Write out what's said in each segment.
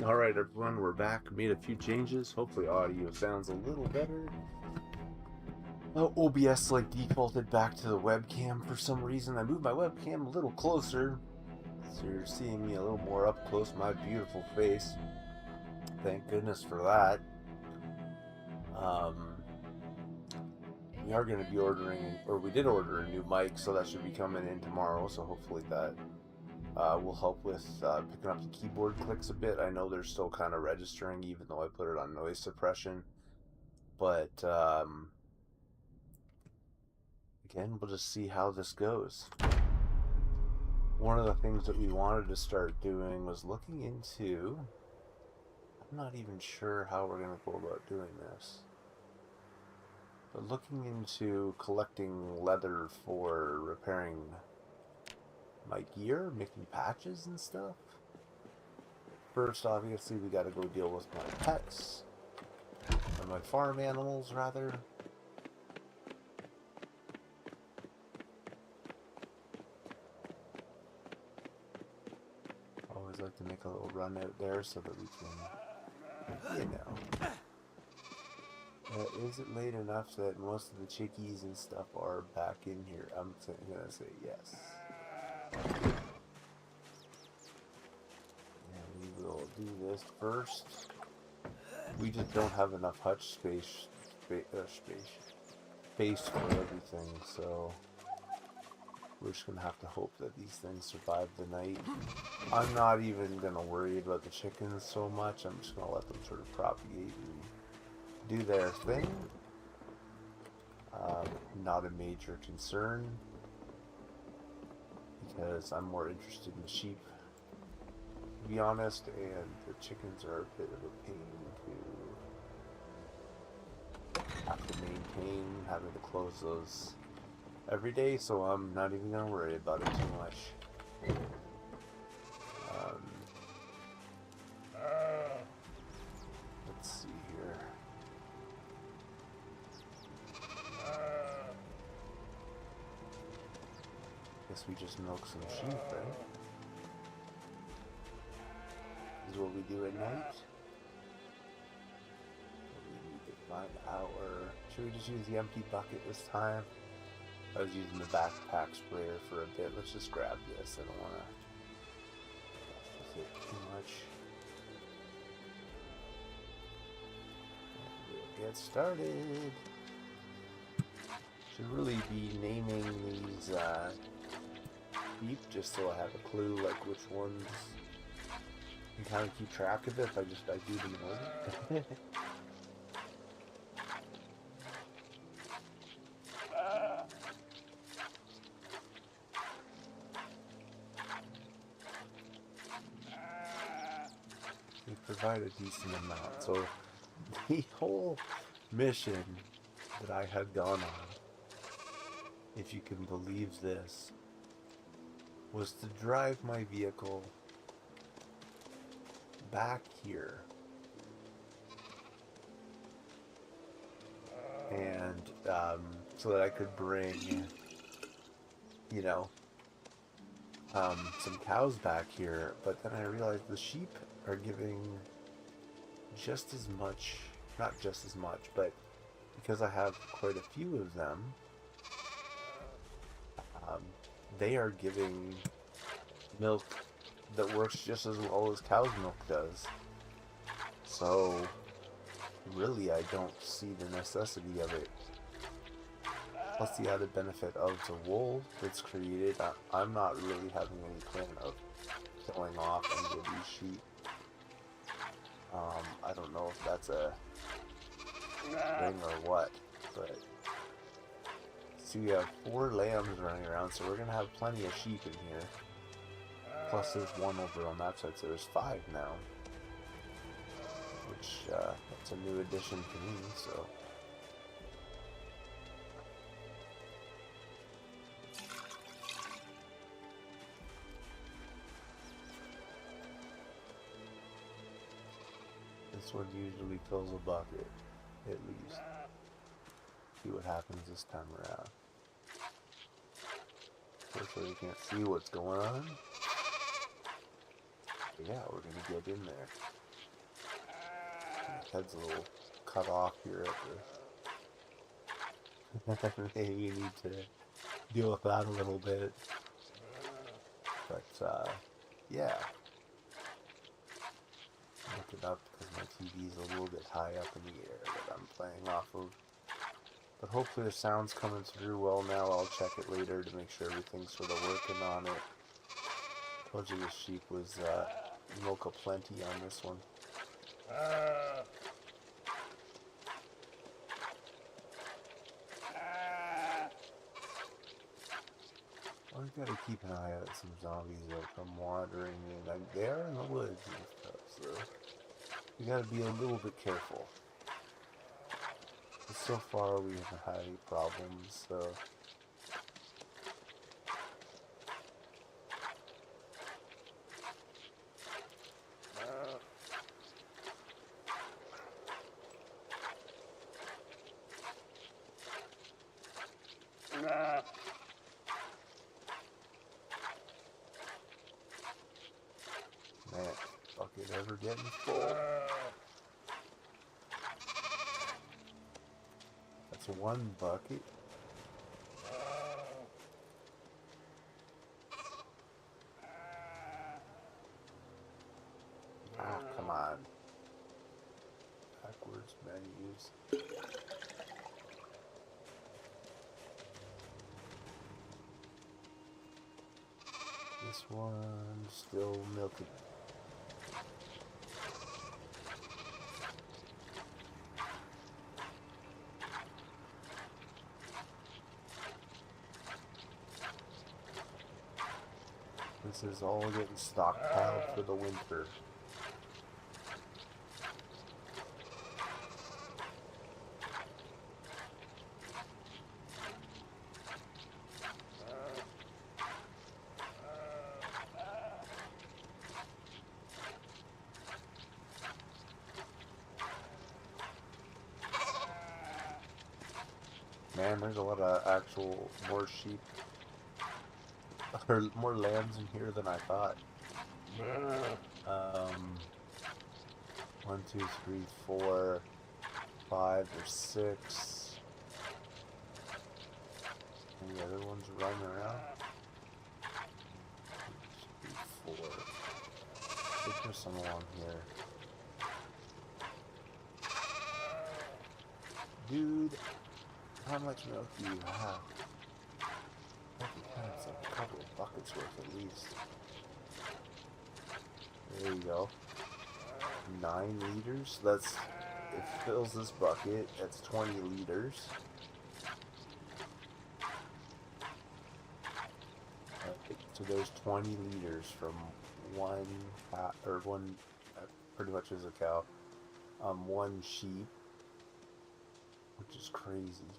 Alright everyone, we're back. Made a few changes. Hopefully audio sounds a little better. OBS defaulted back to the webcam for some reason. I moved my webcam a little closer, so you're seeing me a little more up close, my beautiful face. Thank goodness for that. We are going to be ordering, or we did order a new mic, so that should be coming in tomorrow, so hopefully that will help with picking up the keyboard clicks a bit. I know they're still kind of registering, even though I put it on noise suppression. But again, we'll just see how this goes. One of the things that we wanted to start doing was looking into... I'm not even sure how we're going to go about doing this. But looking into collecting leather for repairing my gear, making patches and stuff. First, obviously, we gotta go deal with my pets. Or my farm animals, rather. Always like to make a little run out there so that we can, you know. Is it late enough that most of the chickies and stuff are back in here? I'm gonna say yes. And we will do this first. We just don't have enough hutch space for everything, so we're just gonna have to hope that these things survive the night. I'm not even gonna worry about the chickens so much. I'm just gonna let them sort of propagate and do their thing. Not a major concern, because I'm more interested in the sheep, to be honest, and the chickens are a bit of a pain to have to maintain, having to close those every day, so I'm not even going to worry about it too much. Let's see here. Guess we just milk some sheep, right? This is what we do at night. We need to find our... Should we just use the empty bucket this time? I was using the backpack sprayer for a bit. Let's just grab this. I don't want to hit too much. We'll get started. Should really be naming these sheep just so I have a clue like which ones and kind of keep track of it if I do them in order. We provide a decent amount. So the whole mission that I had gone on, if you can believe this, was to drive my vehicle back here and so that I could bring, you know, some cows back here, but then I realized the sheep are giving just as much, not just as much, but because I have quite a few of them, they are giving milk that works just as well as cow's milk does. So really I don't see the necessity of it. Plus the added benefit of the wool that's created. I'm not really having any plan of killing off any of these sheep. I don't know if that's a thing or what, but see, we have 4 lambs running around, so we're gonna have plenty of sheep in here. Plus there's one over on that side, so there's 5 now. Which, that's a new addition to me, so. This one usually fills a bucket, at least. See what happens this time around. Unfortunately, you can't see what's going on. But yeah, we're gonna get in there. head's a little cut off here at the... Maybe we need to deal with that a little bit. But, yeah. Look it up because my TV's a little bit high up in the air that I'm playing off of. But hopefully the sound's coming through well now. I'll check it later to make sure everything's sort of working on it. Told you the sheep was milk aplenty on this one. Well, we've got to keep an eye out some zombies out from wandering in. They are in the woods and stuff, so we got to be a little bit careful. But so far we haven't had any problems, so... Man, bucket ever getting full? That's one bucket. Ah, come on. Backwards menus. This one still milking. This is all getting stockpiled for the winter. Man, there's a lot of actual more sheep, or more lambs in here than I thought. 1, 2, 3, 4, 5, or 6. Any other ones running around? 2, 3, 4. I think there's some along here. Dude, how much milk do you have? I think that's like a couple of buckets worth at least. There you go. 9 liters. That's, it fills this bucket. That's 20 liters. So there's 20 liters from one, pretty much is a cow, one sheep, which is crazy.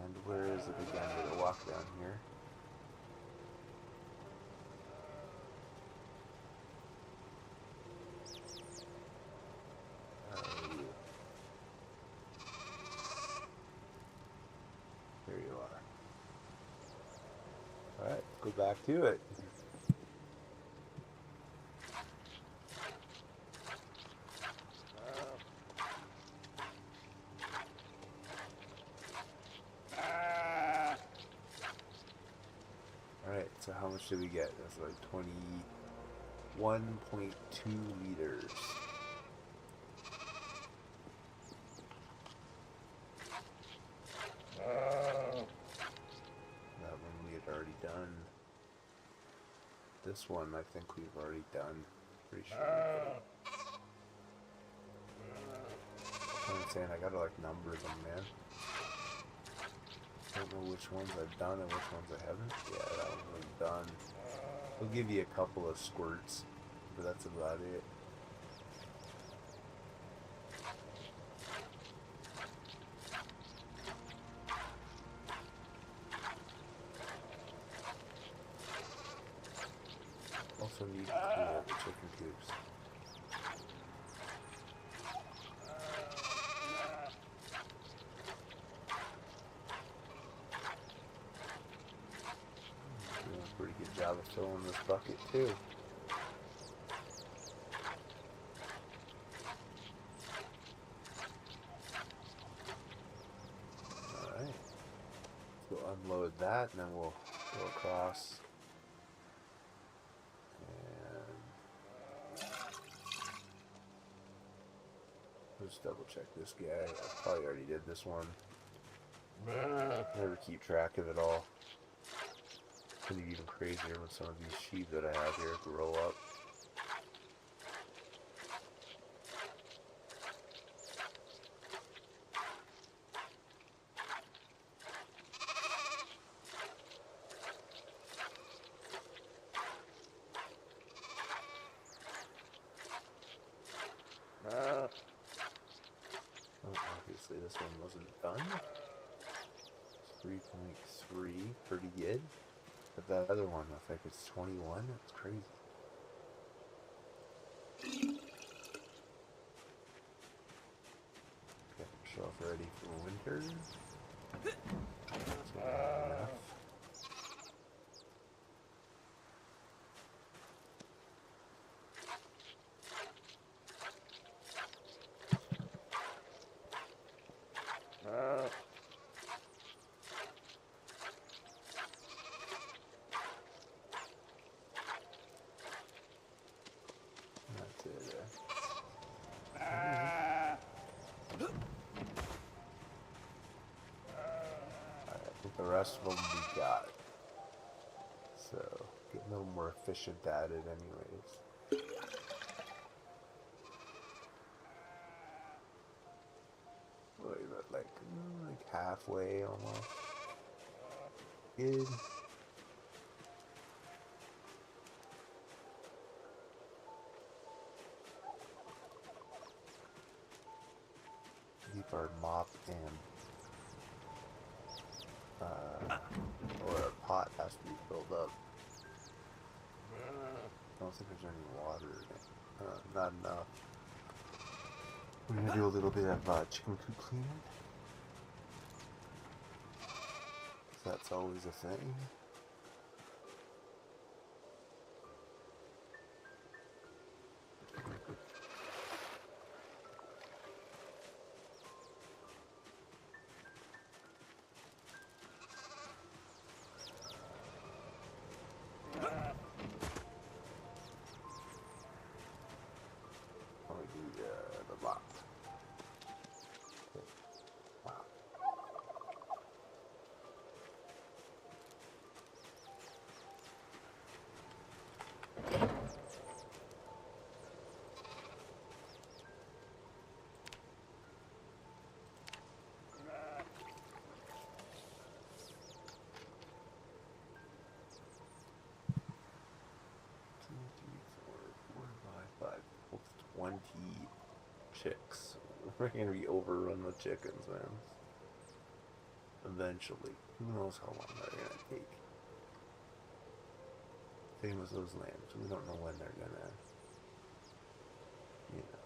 And where is it again? I'm gonna walk down here. There you are. Alright, go back to it. Alright, so how much did we get? That's like 21.2 liters. That one we had already done. This one I think we've already done. Pretty sure. I'm saying I gotta like number them, man. I don't know which ones I've done and which ones I haven't. Yeah, that one was done. I'll give you a couple of squirts, but that's about it. Also need to cool the chicken coops. Doing a pretty good job of filling this bucket too. unload that, and then we'll go across. And let's double check this guy. I probably already did this one. Never keep track of it all. It's gonna be even crazier when some of these sheep that I have here grow up. Obviously this one wasn't done. 3.3, pretty good. But that other one, I think it's 21, it's crazy. Got myself ready for winter. That's enough. The rest of them we got. So, get a little more efficient at it anyways. Like halfway almost. Good. Keep our mop and or our pot has to be filled up. I don't think there's any water in it. Not enough. We're gonna do a little bit of chicken coop cleaning. That's always a thing. The lot. Wow. Five. 20 chicks. We're gonna be overrun with chickens, man. Eventually. Who knows how long they're gonna take. Same as those lambs. We don't know when they're gonna, you know.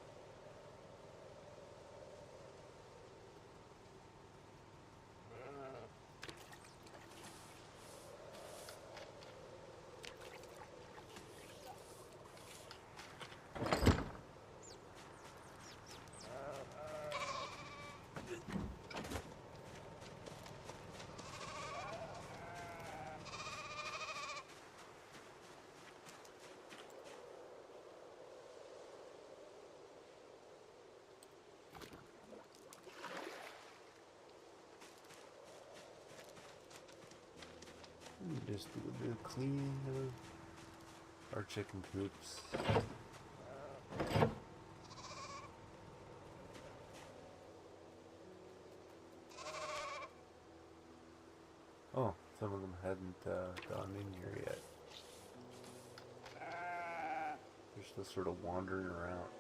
Just do a bit of cleaning of our chicken coops. Oh, some of them hadn't gone in here yet. They're still sort of wandering around.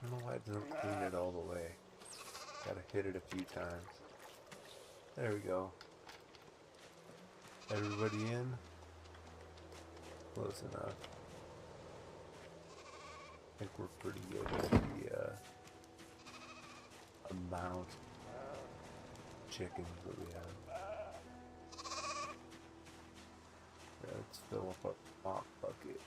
I don't know why it doesn't clean it all the way. Gotta hit it a few times. There we go. Everybody in? Close enough. I think we're pretty good with the amount chickens that we have. Let's fill up a mop bucket.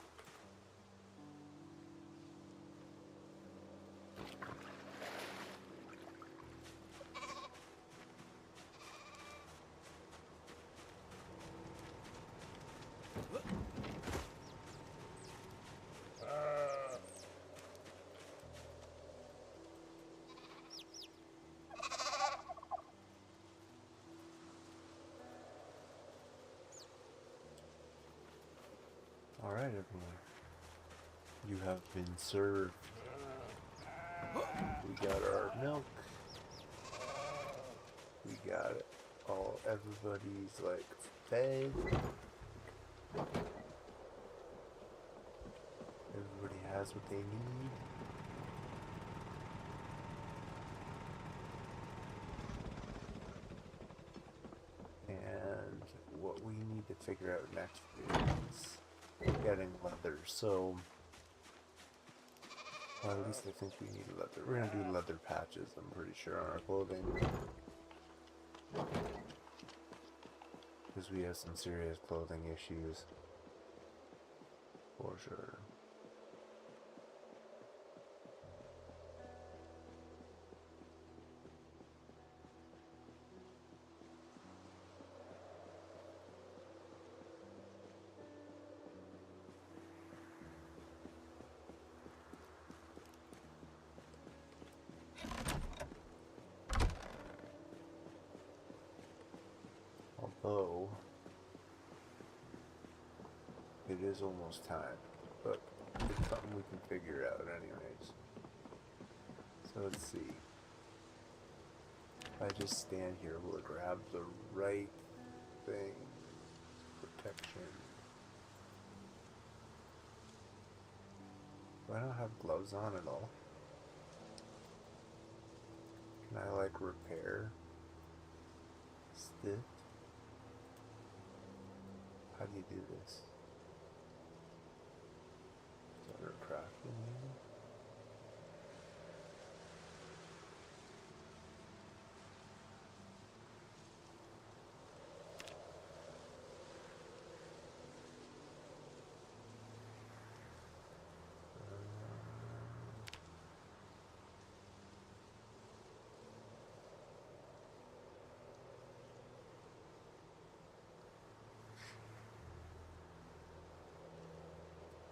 Alright, everyone. You have been served. We got our milk. We got it. All everybody's like fed. Everybody has what they need. And what we need to figure out next is getting leather. So, well, at least I think we need leather. We're gonna do leather patches, I'm pretty sure, on our clothing. Because we have some serious clothing issues. For sure. Although, it is almost time, but it's something we can figure out anyways. So let's see. If I just stand here, will it grab the right thing? Protection. Do I not have gloves on at all? Can I like repair stiff? How do you do this? Is that a crafting maybe?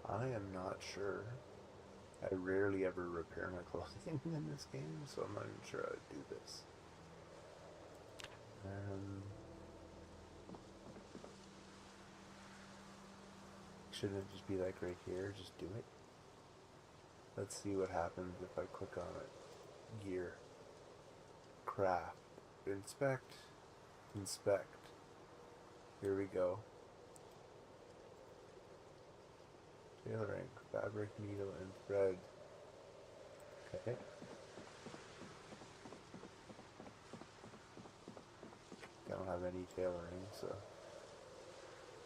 I am not sure. I rarely ever repair my clothing in this game, so I'm not even sure how to do this. Shouldn't it just be like right here? Just do it? Let's see what happens if I click on it. Gear. Craft. Inspect. Inspect. Here we go. Tailoring. Fabric, needle, and thread. Okay. I don't have any tailoring, so.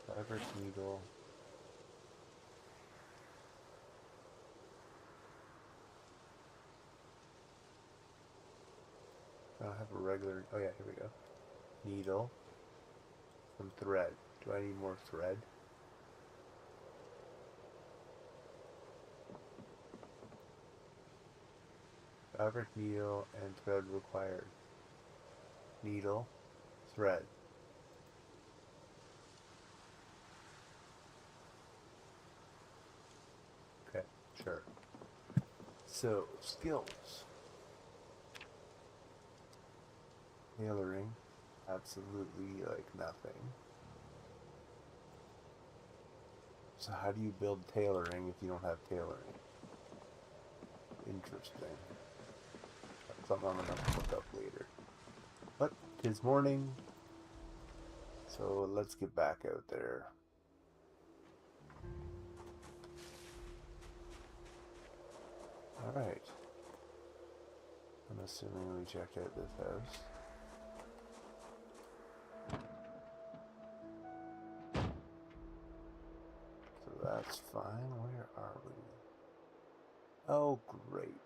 Fabric, needle. I don't have a regular. Oh, yeah, here we go. Needle. Some thread. Do I need more thread? Fabric, needle, and thread required. Needle, thread. Okay, sure. So, skills. Tailoring, absolutely like nothing. So how do you build tailoring if you don't have tailoring? Interesting. That's something I'm gonna have to look up later. But 'tis morning, so let's get back out there. Alright. I'm assuming we checked out this house. So that's fine. Where are we? Oh, great.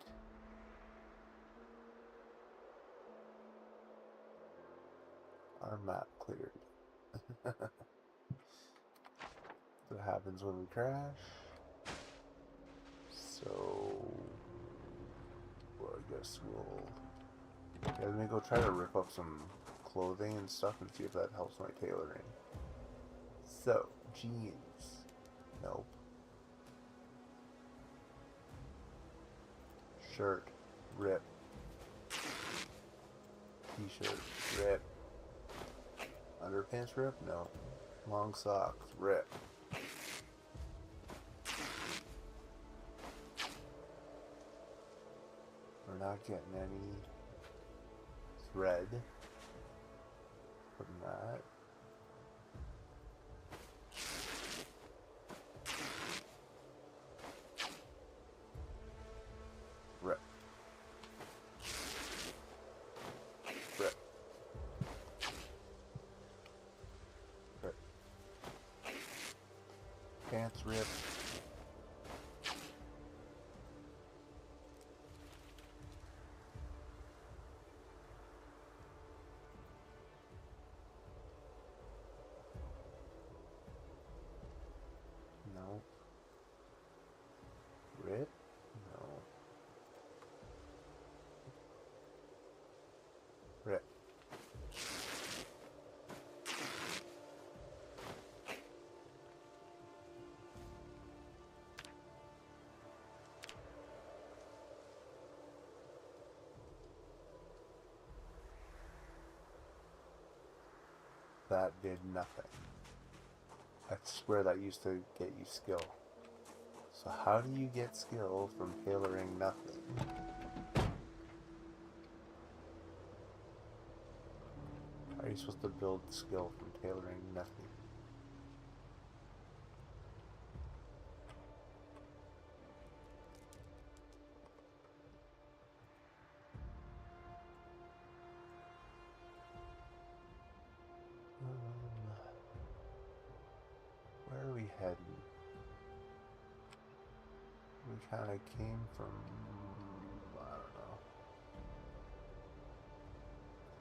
Our map cleared. What happens when we crash? So, well, I guess we'll... Yeah, let me go try to rip up some clothing and stuff and see if that helps my tailoring. So, jeans. Nope. Shirt. Rip. T-shirt. Rip. Underpants rip? No. Long socks. Rip. We're not getting any thread from that. Rip. Rip. Rip. Pants rip. No. Rip? No. Rip. That did nothing. I swear that used to get you skill. So how do you get skill from tailoring nothing? How are you supposed to build skill from tailoring nothing? Where are we heading? We kind of came from... I don't know.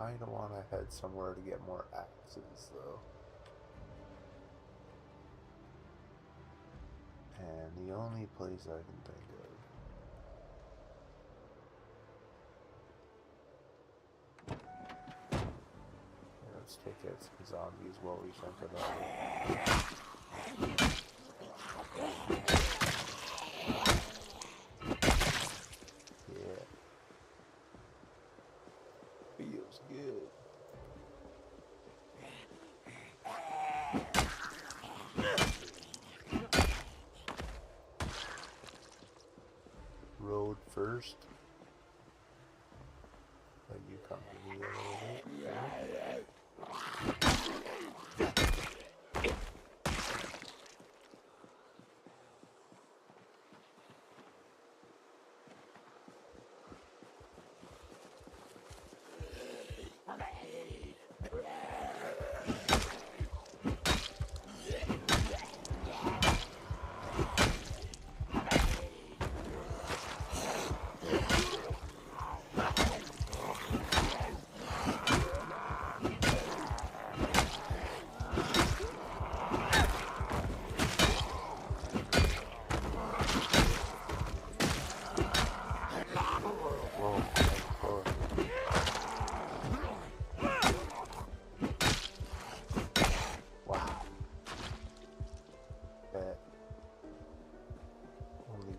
I don't want to head somewhere to get more axes, though. And the only place I can think of... Let's take out some zombies while we think about it. Yeah. Feels good. Road first. Let you come to me a little bit. Yeah.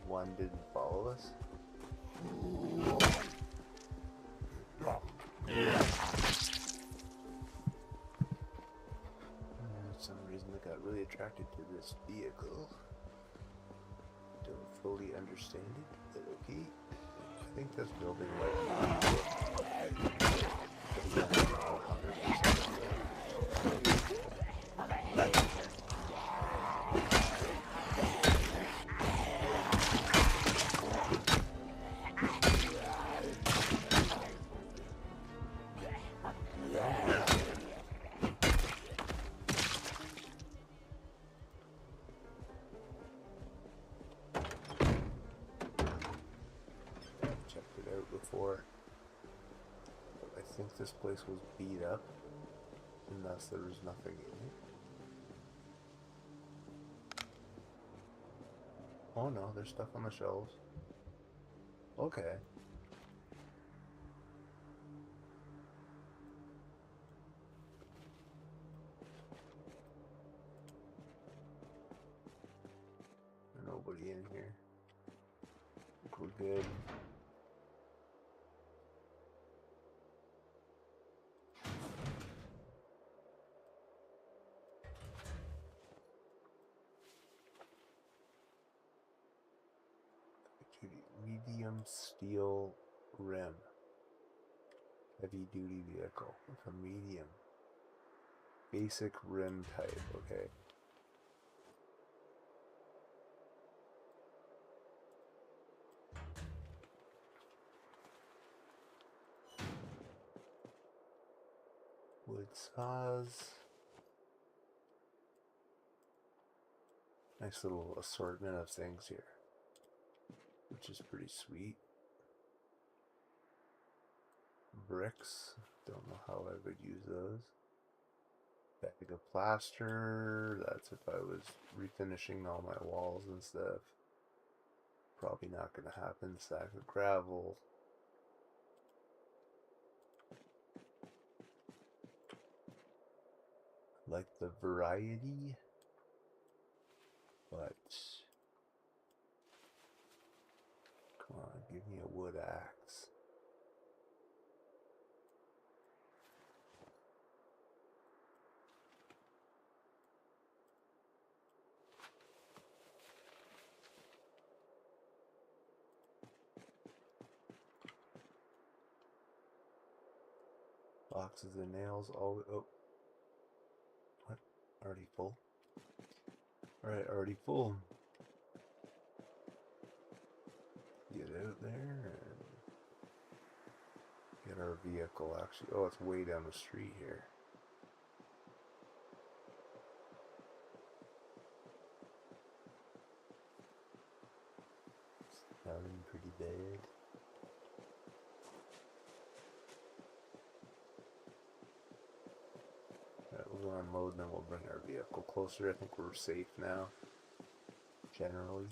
One didn't follow us. For some reason I got really attracted to this vehicle. Don't fully understand it, but okay. I think this building before. I think this place was beat up. Unless there was nothing in it. Oh no, there's stuff on the shelves. Okay. Nobody in here. I think we're good. Medium steel rim. Heavy duty vehicle with a medium. Basic rim type, okay. Wood saws. Nice little assortment of things here, which is pretty sweet. Bricks. Don't know how I would use those. Bag of plaster. That's if I was refinishing all my walls and stuff. Probably not going to happen. Sack of gravel. Like the variety, but come on, give me a wood axe. Boxes of nails. Oh, what? Already full? Alright, already full. Get out there and get our vehicle. Actually, oh, it's way down the street here. Sounding pretty bad. Alright, we'll go unload and then we'll bring our vehicle closer. I think we're safe now. Generally.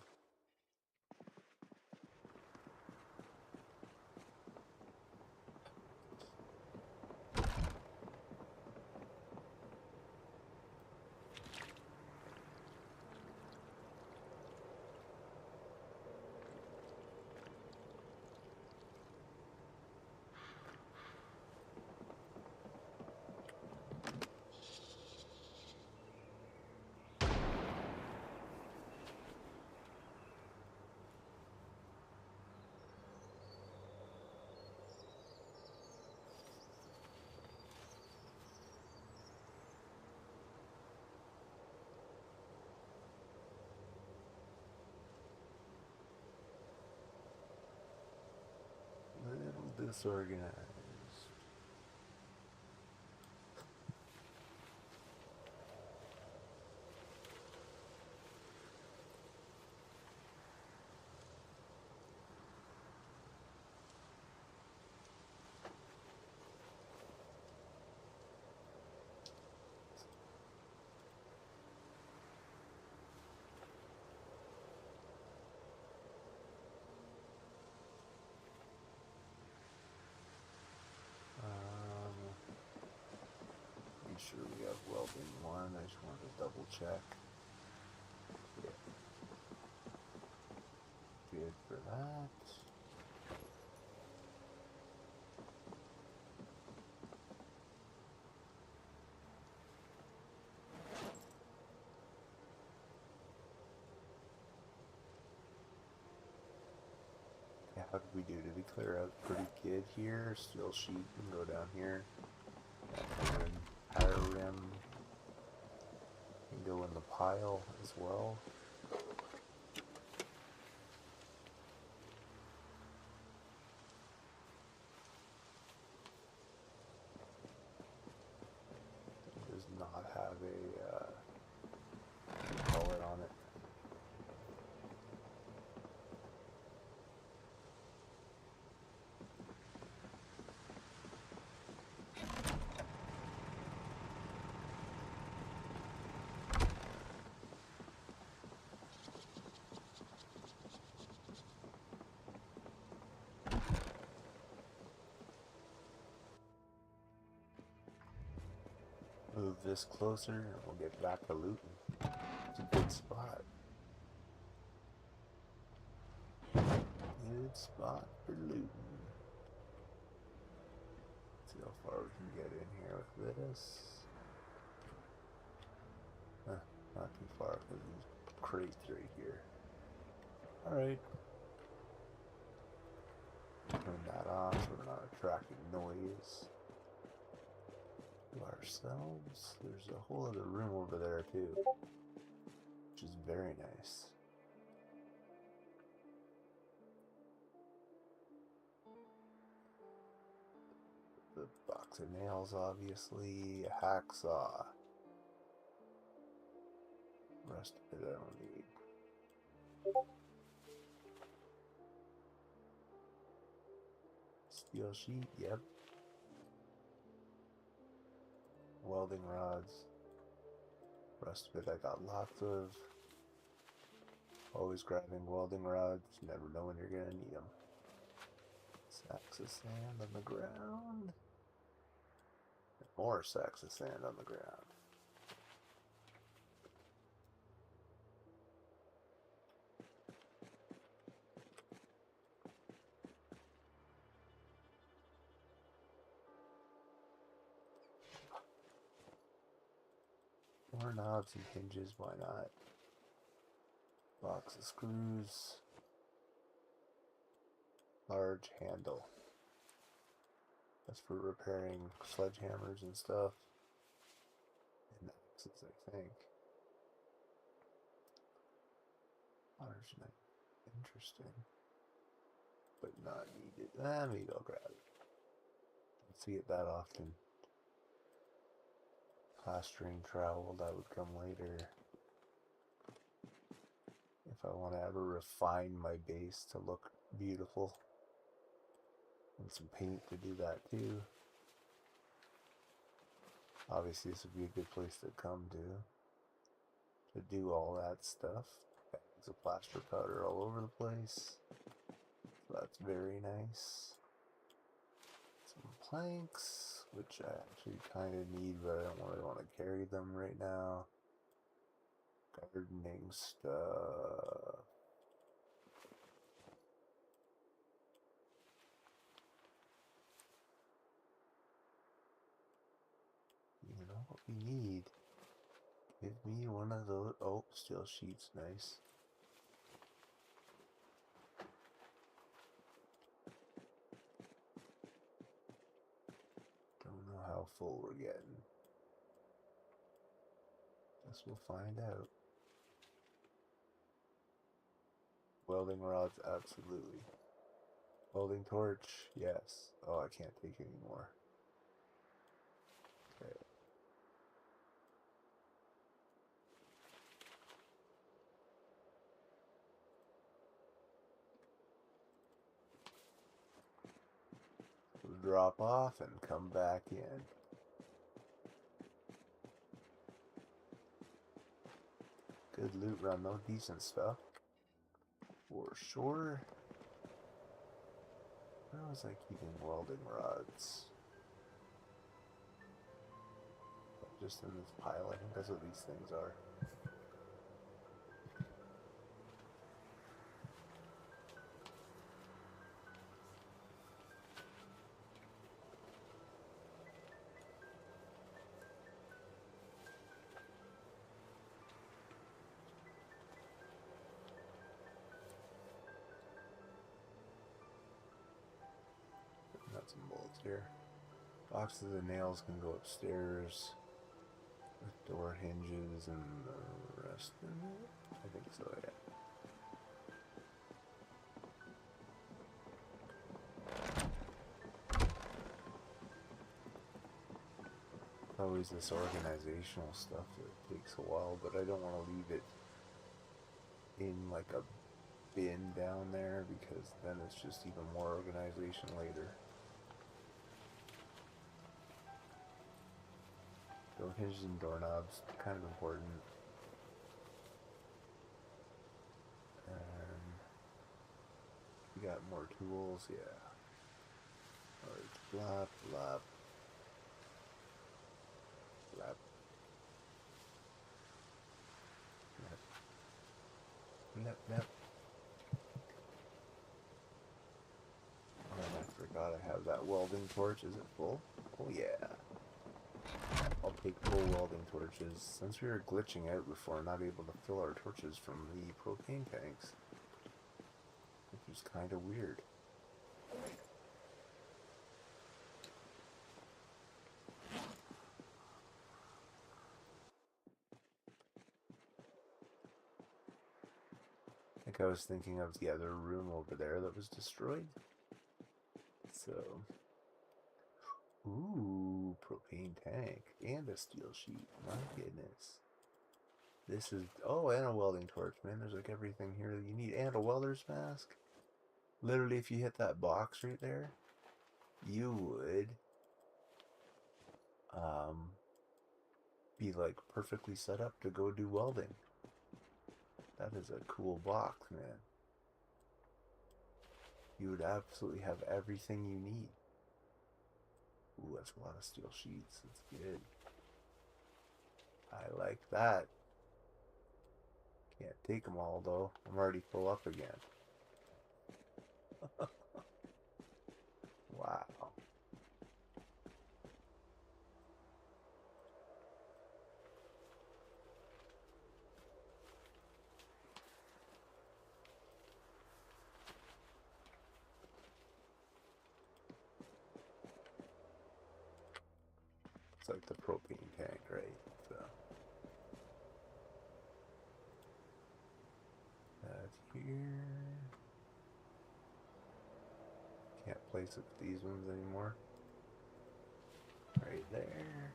Little disorganized. Make sure we have welding one. I just wanted to double check. Yeah. Good for that. Yeah, how did we do? Did we clear out pretty good here? Steel sheet can go down here. And power rim can go in the pile as well. It does not have a color on it. move this closer and we'll get back to looting. It's a good spot. Good spot for looting. Let's see how far we can get in here with this. Not too far because these crates right here. Alright. Turn that off so we're not attracting noise to ourselves. There's a whole other room over there too, which is very nice. The box of nails, obviously, a hacksaw. Rest of it I don't need. Steel sheet, yep. Welding rods. Rest of it I got lots of. Always grabbing welding rods, never know when you're gonna need them. Sacks of sand on the ground. And more sacks of sand on the ground. More knobs and hinges, why not? Box of screws. Large handle. That's for repairing sledgehammers and stuff. And axes, I think. Large knife. Interesting. But not needed. Maybe I'll grab it. Don't see it that often. Plastering trowel, that would come later. If I want to ever refine my base to look beautiful. And some paint to do that too. Obviously this would be a good place to come to do all that stuff. Bags of plaster powder all over the place. So that's very nice. Some planks, which I actually kind of need, but I don't really want to carry them right now. Gardening stuff. You know what we need? Give me one of those. Oh, steel sheets, nice. Don't know how full we're getting. Guess we'll find out. Welding rods, absolutely. Welding torch, yes. Oh, I can't take any more. Okay. We'll drop off and come back in. Good loot run though, decent stuff. For sure. Where was I keeping welding rods? Just in this pile, I think that's what these things are. Nuts and bolts here. Boxes of nails can go upstairs with door hinges and the rest of it. I think so, yeah. Always this organizational stuff that takes a while, but I don't want to leave it in like a bin down there because then it's just even more organization later. Door hinges and doorknobs, kind of important. And we got more tools, yeah. Alright, flap, flap. Flap, Nep. Oh, I forgot I have that welding torch. Is it full? Oh yeah. I'll take full welding torches. Since we were glitching out before, not able to fill our torches from the propane tanks, which was kind of weird. I think I was thinking of the other room over there that was destroyed. So, ooh, propane tank and a steel sheet. My goodness. This is, oh, and a welding torch, man. There's like everything here that you need. And a welder's mask. Literally, if you hit that box right there, you would be like perfectly set up to go do welding. That is a cool box, man. You would absolutely have everything you need. Ooh, that's a lot of steel sheets. That's good. I like that. Can't take them all, though. I'm already full up again. Wow. It's like the propane tank, right? So that's here. Can't place it with these ones anymore. Right there.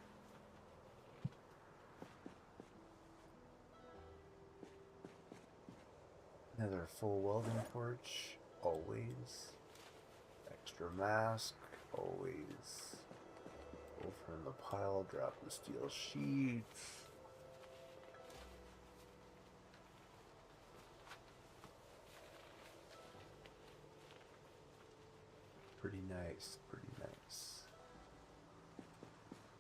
Another full welding torch, always. Extra mask, always. Over in the pile, drop the steel sheets. Pretty nice, pretty nice.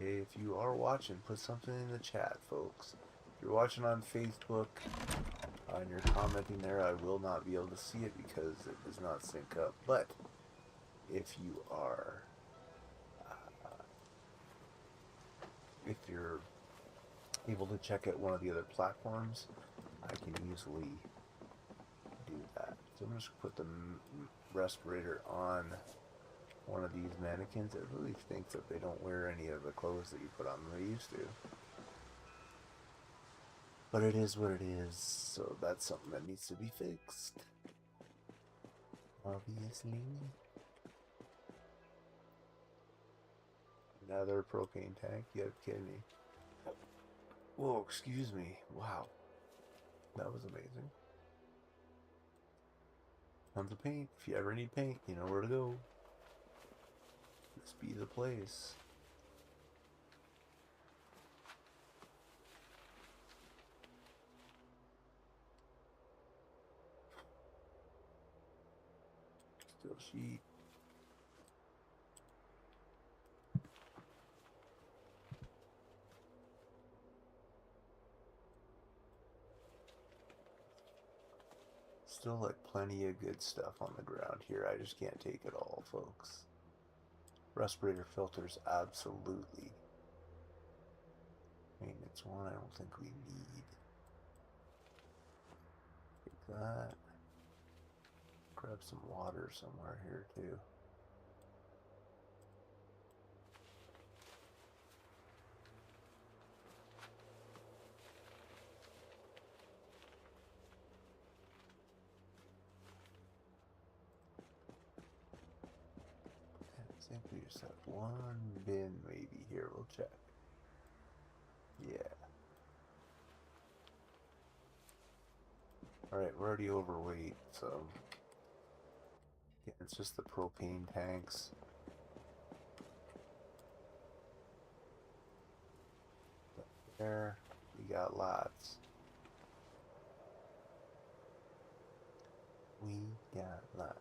Hey, if you are watching, put something in the chat, folks. If you're watching on Facebook and you're commenting there, I will not be able to see it because it does not sync up. But if you are, if you're able to check out one of the other platforms, I can easily do that. So I'm just going to put the respirator on one of these mannequins. It really stinks that they don't wear any of the clothes that you put on them. They used to. But it is what it is, so that's something that needs to be fixed. Obviously. Another propane tank? You gotta be kidding me. Whoa, excuse me. Wow. That was amazing. Tons of paint. If you ever need paint, you know where to go. This be the place. Steel sheet. Still like plenty of good stuff on the ground here. I just can't take it all, folks. Respirator filters, absolutely. Maintenance one, I don't think we need. Take that. Grab some water somewhere here too. I think we just have one bin maybe here. We'll check. Yeah. Alright, we're already overweight, so yeah, it's just the propane tanks. There, we got lots. We got lots.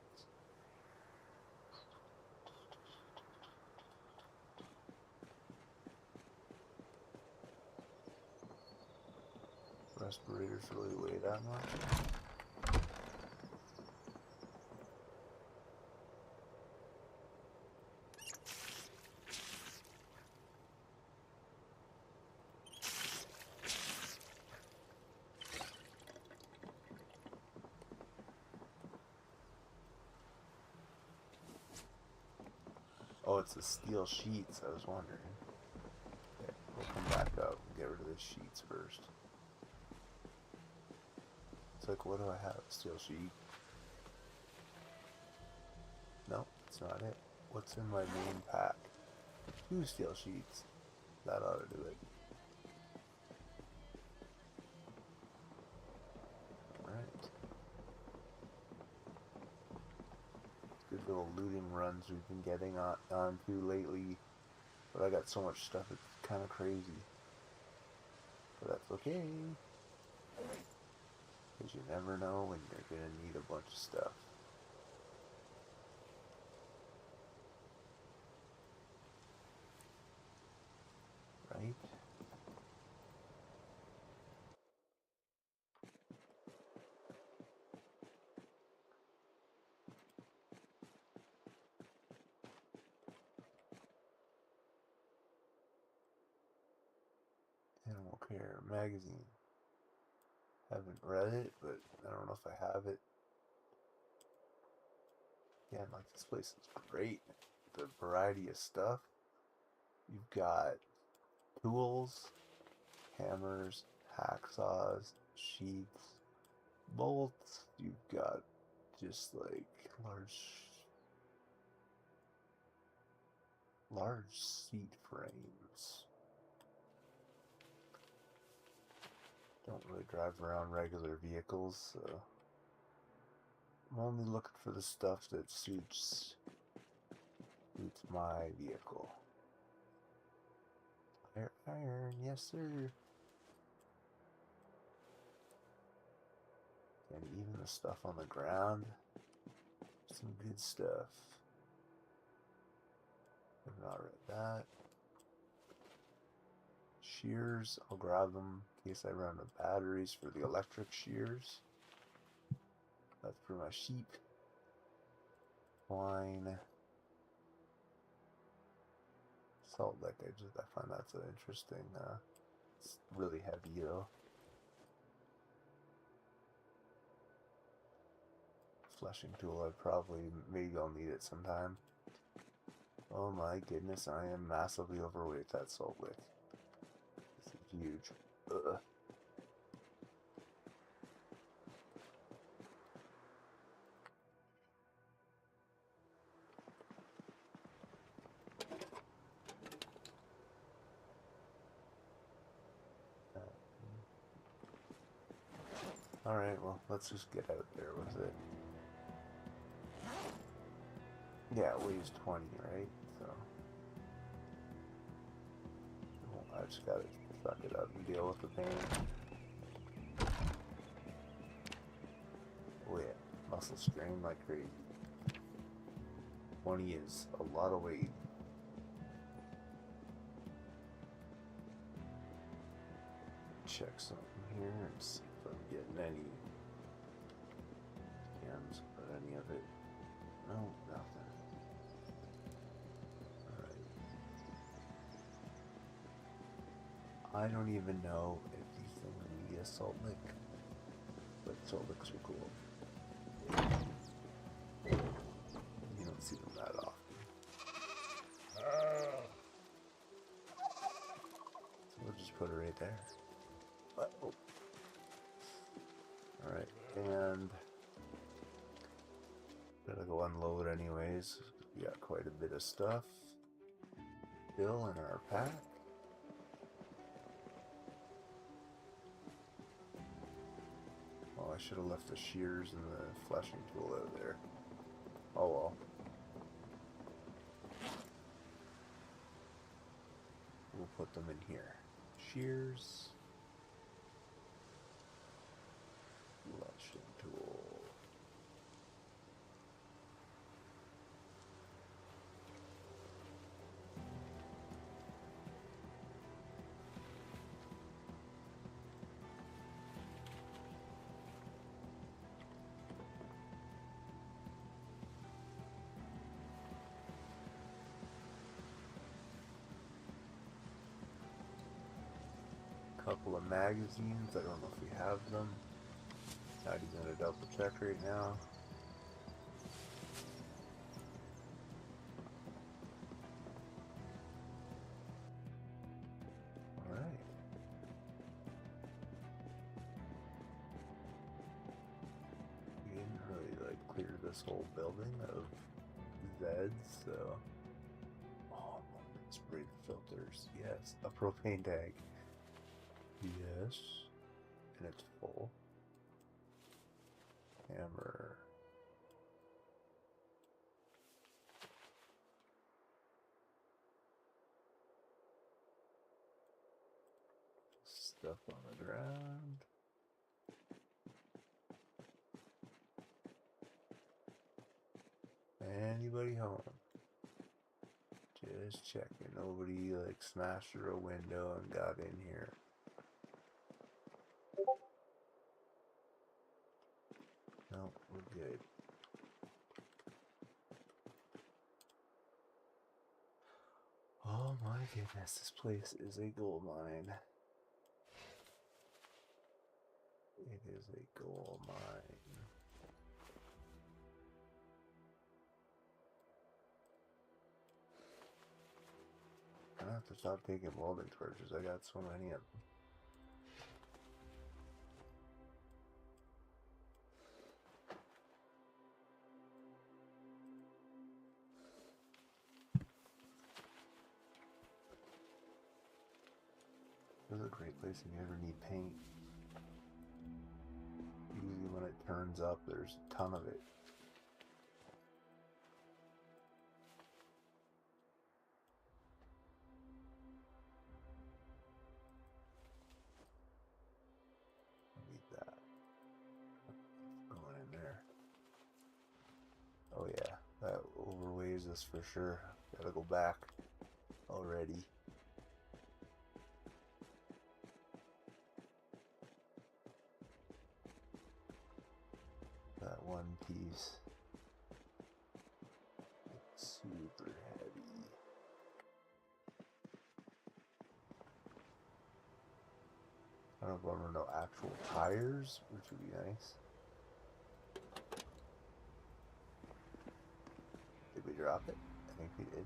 Respirators really weigh that much? it's the steel sheets, I was wondering. Okay, we'll come back up and get rid of the sheets first. It's like, what do I have? Steel sheet? No, that's not it. What's in my main pack? 2 steel sheets. That ought to do it. Alright. Good little looting runs we've been getting onto lately. But I got so much stuff, it's kind of crazy. But that's okay. Because you never know when you're going to need a bunch of stuff. Right? Animal Care magazine. Haven't read it, but I don't know if I have it. Yeah, like this place is great. The variety of stuff. You've got tools, hammers, hacksaws, sheets, bolts. You've got just like large seat frames. Don't really drive around regular vehicles, so I'm only looking for the stuff that suits my vehicle. Iron, yes sir. And even the stuff on the ground, some good stuff. I've not read that. Shears, I'll grab them in case I run out of batteries for the electric shears. That's for my sheep. Wine. Salt lick, I find that's an interesting, it's really heavy though. Fleshing tool, maybe I'll need it sometime. Oh my goodness, I am massively overweight, that salt lick. This is huge. Ugh. Alright, well, let's just get out there with it. Yeah, it weighs 20, right? So, well, I just gotta suck it up and deal with the pain. Oh yeah, muscle strain like crazy. 20 is a lot of weight. Check something here and see if I'm getting any cans or any of it. No, nothing. Alright. I don't even know if these things need a salt lick, but salt licks are cool. You don't see them that often. So we'll just put it right there. Oh. Alright, and gotta go unload anyways. We got quite a bit of stuff still in our pack. Oh, I should have left the shears and the fleshing tool out there. Oh well. We'll put them in here. Shears. Fleshing tool. Couple of magazines. I don't know if we have them. Not even gonna double check right now. this whole building of Zeds, so... Oh, spray filters, yes. A propane tank. Yes. And it's full. Hammer. Stuff on the ground. Anybody home? Just checking. Nobody like smashed through a window and got in here. No, we're good. Oh my goodness, this place is a gold mine. It is a gold mine. I have to stop taking welding torches. I got so many of them. This is a great place if you ever need paint. Usually when it turns up, there's a ton of it. Need that. Going in there. Oh yeah, that overweighs us for sure. Gotta go back already. That one piece. It's super heavy. I don't know if I'm no actual tires, which would be nice. Did we drop it? I think we did.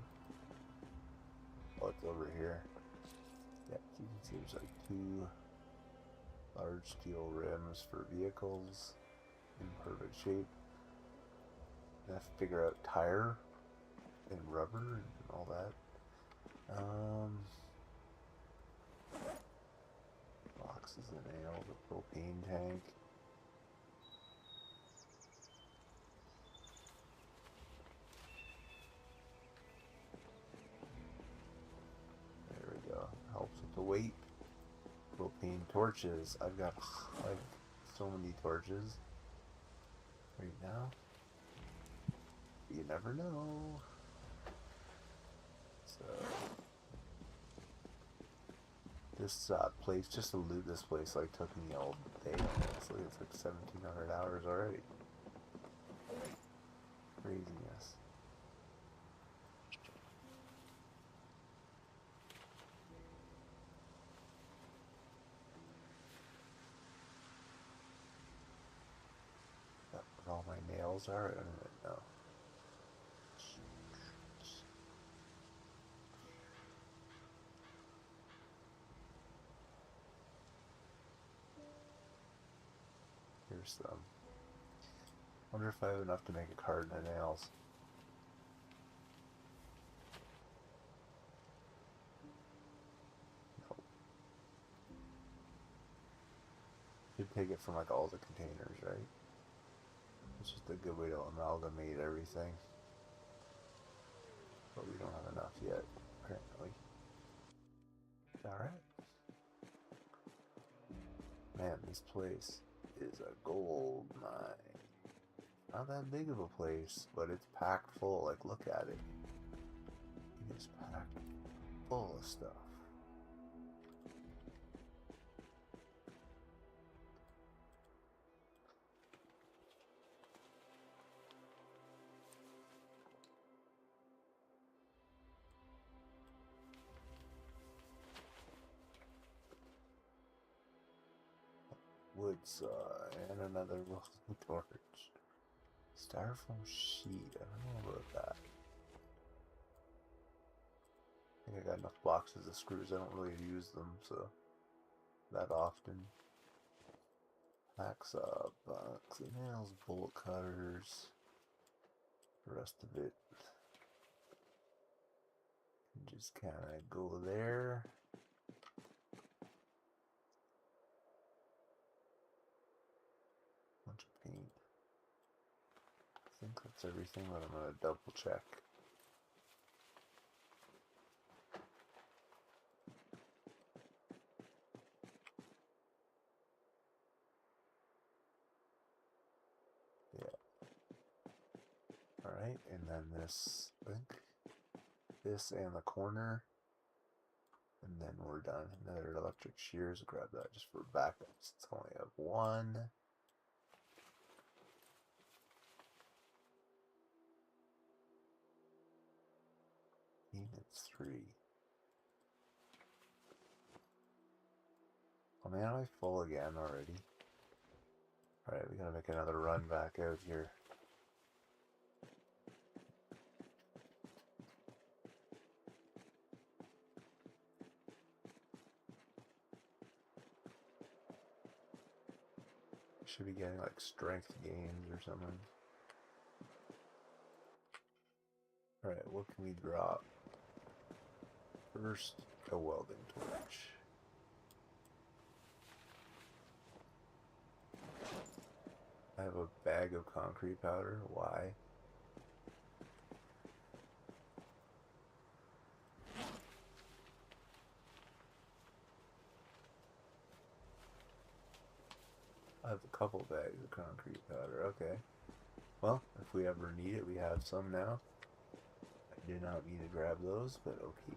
Oh, it's over here. Yeah, you can see there's like 2 large steel rims for vehicles in perfect shape. I have to figure out tire and rubber and all that. Boxes and nails, a propane tank. There we go. Helps with the weight. Propane torches. I've got like so many torches right now. You never know. So this place, just to loot this place, like took me all day. Honestly, it's like 1,700 hours already. Craziness. Where all my nails are, I don't even know. Here's some. Wonder if I have enough to make a carton of nails. Nope. Should take it from like all the containers, right? It's just a good way to amalgamate everything. But we don't have enough yet, apparently. Alright. Man, this place is a gold mine. Not that big of a place, but it's packed full. Like, look at it. It is packed full of stuff. Wood saw and another welding torch. Styrofoam sheet. I don't know about that. I think I got enough boxes of screws. I don't really use them so that often. Hacksaw, box of nails, bolt cutters. The rest of it can just kind of go there. Bunch of paint. I think that's everything, but I'm going to double check. Alright, and then this, I think, this and the corner, and then we're done. Another electric shears, grab that just for backups. It's only have one. It's 3. Oh man, am I full again already? Alright, we gotta make another run back out here. Should be getting like strength gains or something. Alright, what can we drop? First, a welding torch. I have a bag of concrete powder. Why? I have a couple bags of concrete powder. Okay. Well, if we ever need it, we have some now. I did not need to grab those, but okay.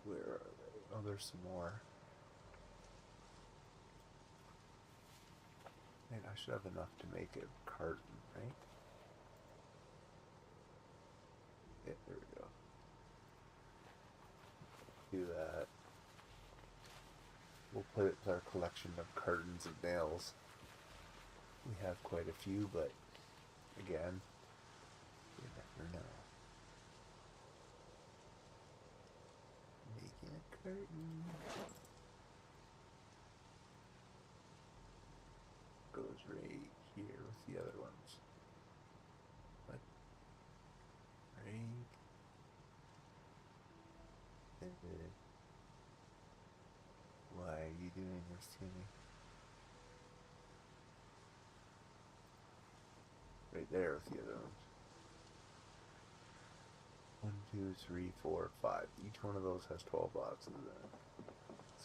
Where are they? Oh, there's some more. Man, I should have enough to make a carton, right? Yeah, there we go. Do that. We'll put it to our collection of cartons of nails. We have quite a few, but again, you never know. Making a curtain. Goes right here with the other ones. What? Right there. Why are you doing this to me? Right there with the other ones. 1, 2, 3, 4, 5. Each one of those has 12 boxes in it.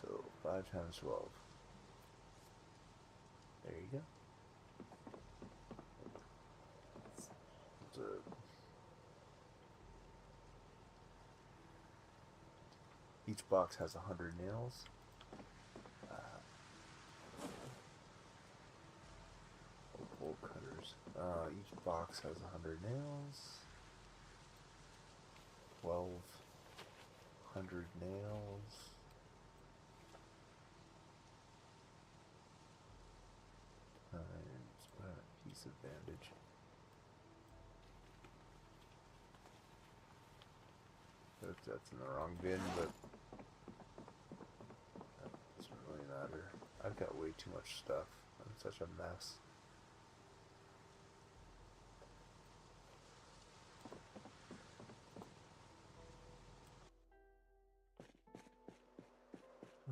So 5 times 12. There you go. So each box has 100 nails. Bolt cutters. Each box has 100 nails. 1,200 nails. Times put on a piece of bandage. That's in the wrong bin, but that doesn't really matter. I've got way too much stuff. I'm such a mess.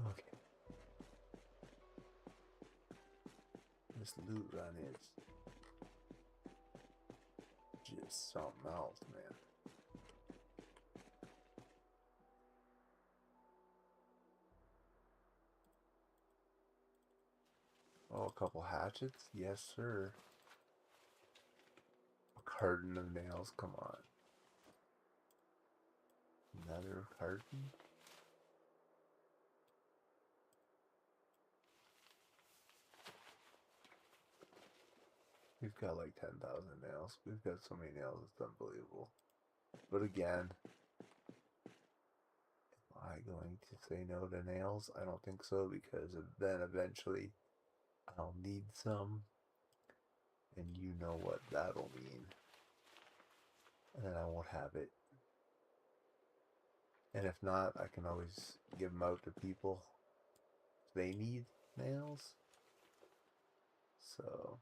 Okay. This loot run is just something else, man. Oh, a couple hatchets? Yes, sir. A carton of nails? Come on. Another carton? We've got like 10,000 nails. We've got so many nails, it's unbelievable. But again, going to say no to nails? I don't think so, because then eventually I'll need some, and you know what that'll mean. And then I won't have it. And if not, I can always give them out to people if they need nails. So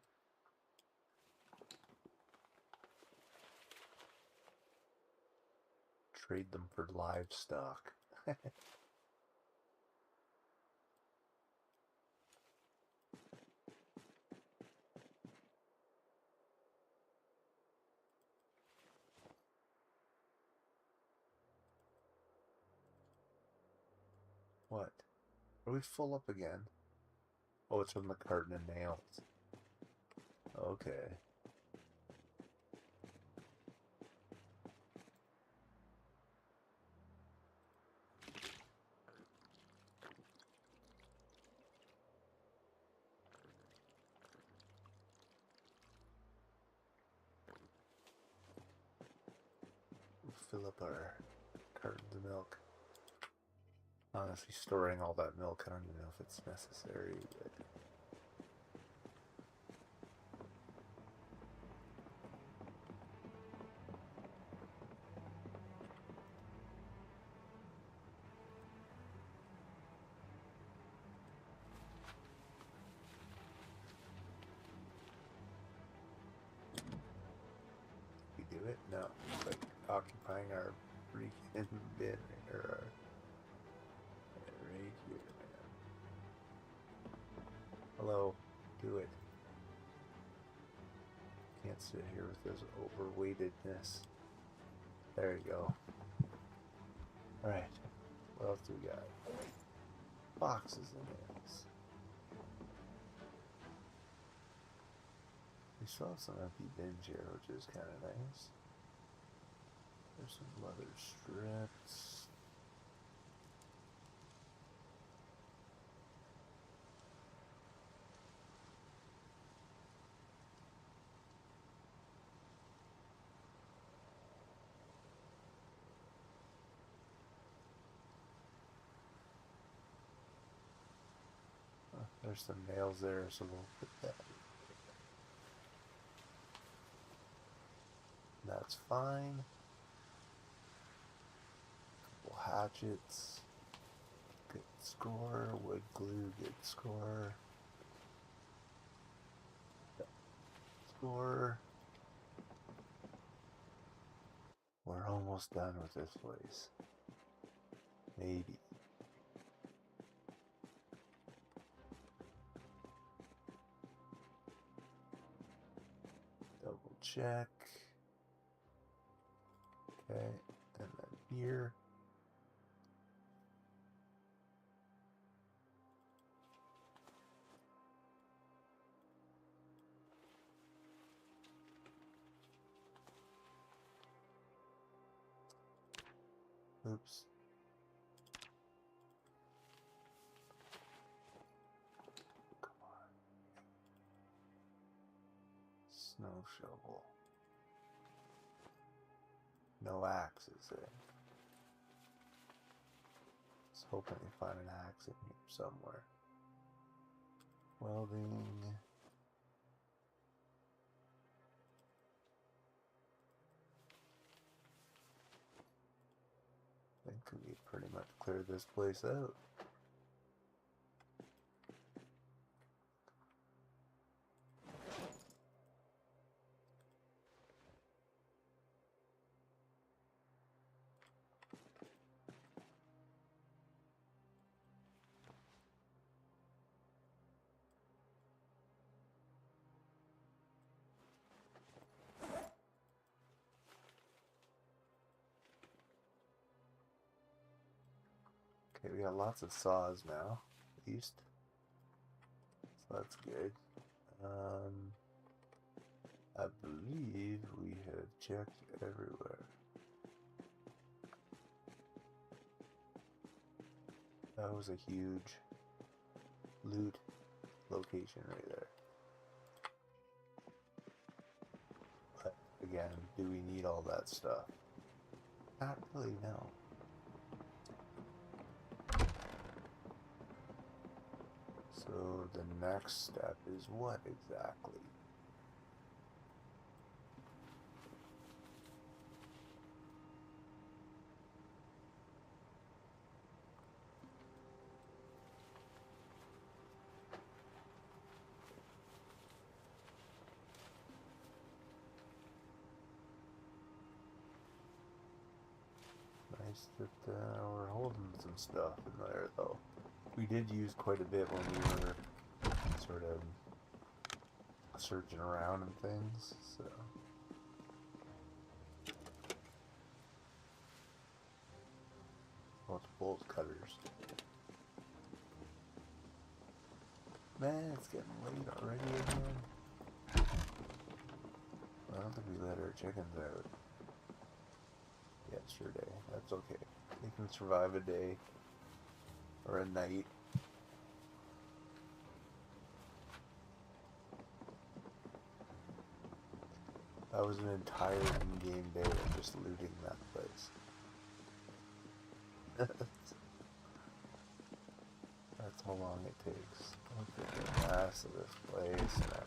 trade them for livestock. What? Are we full up again? Oh, it's from the carton of nails. Okay. We'll fill up our cartons of milk. Honestly, storing all that milk, I don't even know if it's necessary, but... we do it? No. It's like occupying our freaking bin, or our... right here, man. Hello. Do it. Can't sit here with this overweightedness. There you go. Alright. What else do we got? Boxes and nails. We still have some empty bins here, which is kind of nice. There's some leather strips. There's some nails there, so we'll put that. That's fine. Couple hatchets. Good score. Wood glue. Good score. Score. We're almost done with this place. Maybe. Double check. Okay, and then here. Oops. Come on. Snow shovel. No axes, eh? I was hoping to find an axe in here somewhere. Welding. I think we pretty much cleared this place out. Okay, we got lots of saws now, at least. So that's good. I believe we have checked everywhere. That was a huge loot location right there. But again, do we need all that stuff? Not really, no. So the next step is what exactly? Nice that we're holding some stuff in there, though. We did use quite a bit when we were sort of searching around and things, so. Well, it's bolt cutters. Man, it's getting late already again. I don't think we let our chickens out yesterday. That's okay. They can survive a day or a night. That was an entire in-game day of just looting that place. That's how long it takes. Look at the mass of this place now.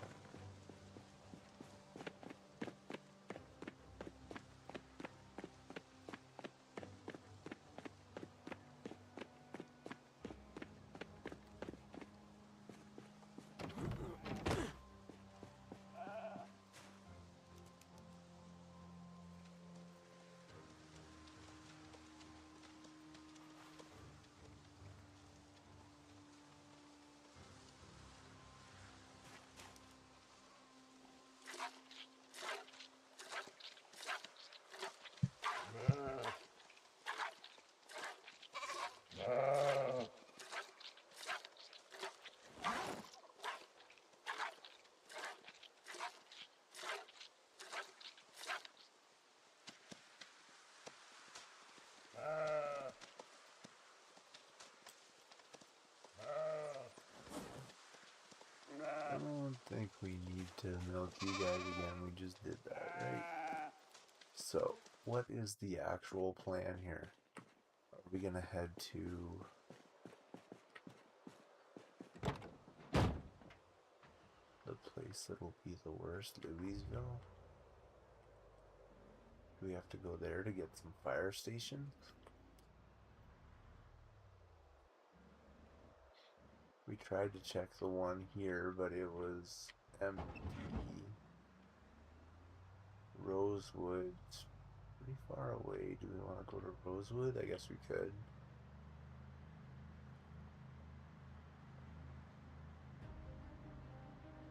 I don't think we need to milk you guys again. We just did that, right? So, what is the actual plan here? Are we gonna head to the place that'll be the worst, Louisville? Do we have to go there to get some fire stations? We tried to check the one here, but it was empty. Rosewood's pretty far away. Do we want to go to Rosewood? I guess we could.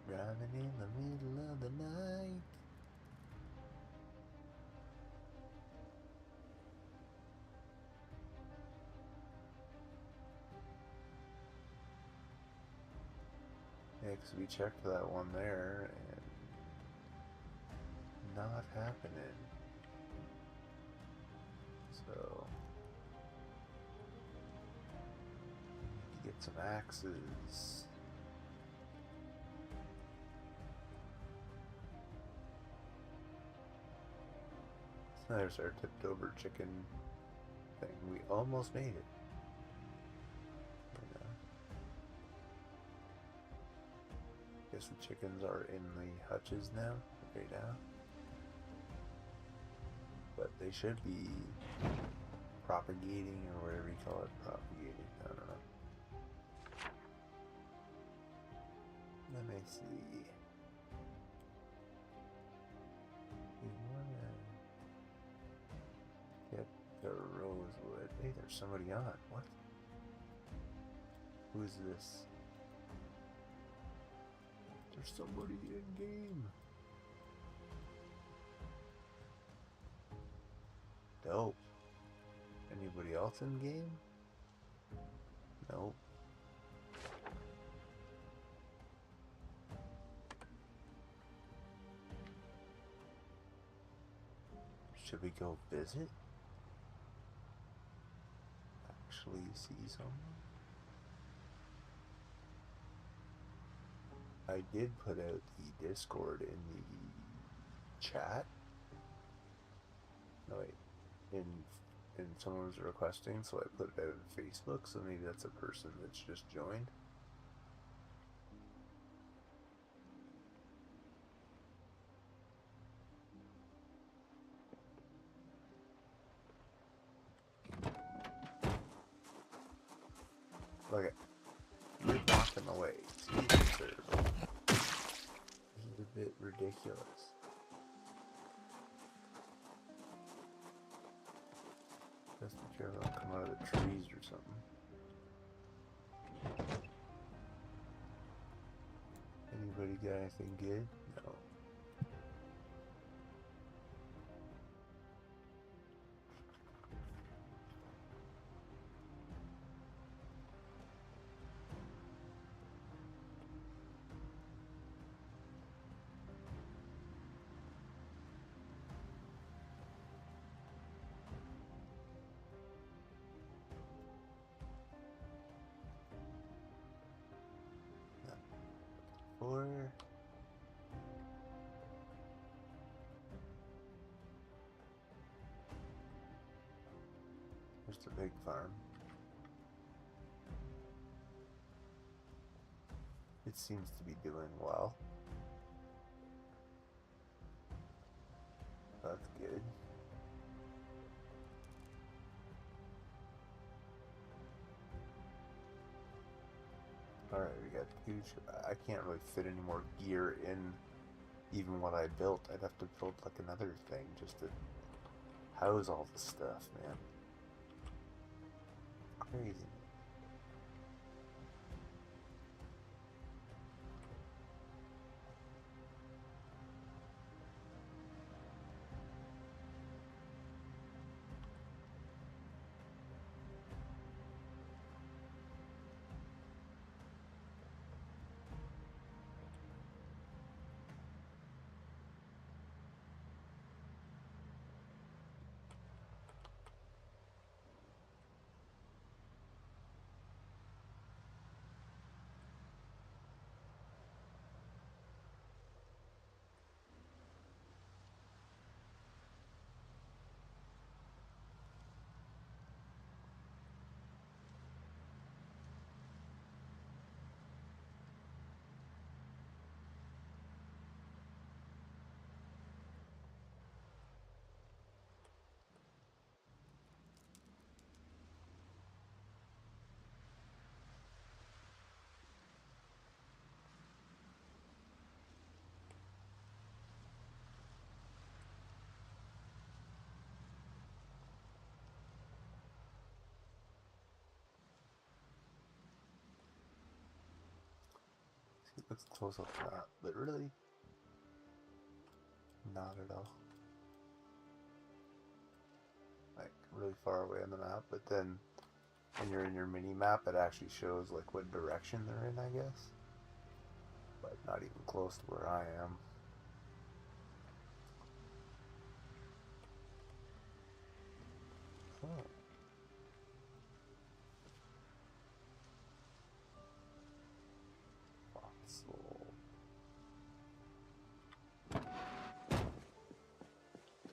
Driving in the middle of the night. Yeah, because we checked that one there and not happening. So we need to get some axes. There's our tipped over chicken thing. We almost made it. Guess the chickens are in the hutches now, right now. But they should be propagating, or whatever you call it, propagating. I don't know. Let me see. We wanna get the rosewood. Hey, there's somebody on. What? Who's this? There's somebody in game. Dope. Anybody else in game? Nope. Should we go visit? Actually see someone? I did put out the Discord in the chat. No wait, in someone was requesting, so I put it out on Facebook. So maybe that's a person that's just joined. Look, you're walking away. Jesus, sir. This is a bit ridiculous. Just be careful, I'll come out of the trees or something. Anybody got anything good? No. Or there's the big farm. It seems to be doing well. That's good. Alright, we got huge. I can't really fit any more gear in even what I built. I'd have to build like another thing just to house all this stuff, man. Crazy. It looks close up to that, but really, not at all. Like, really far away on the map, but then when you're in your mini map, it actually shows like what direction they're in, I guess. But not even close to where I am. Oh. Fossil.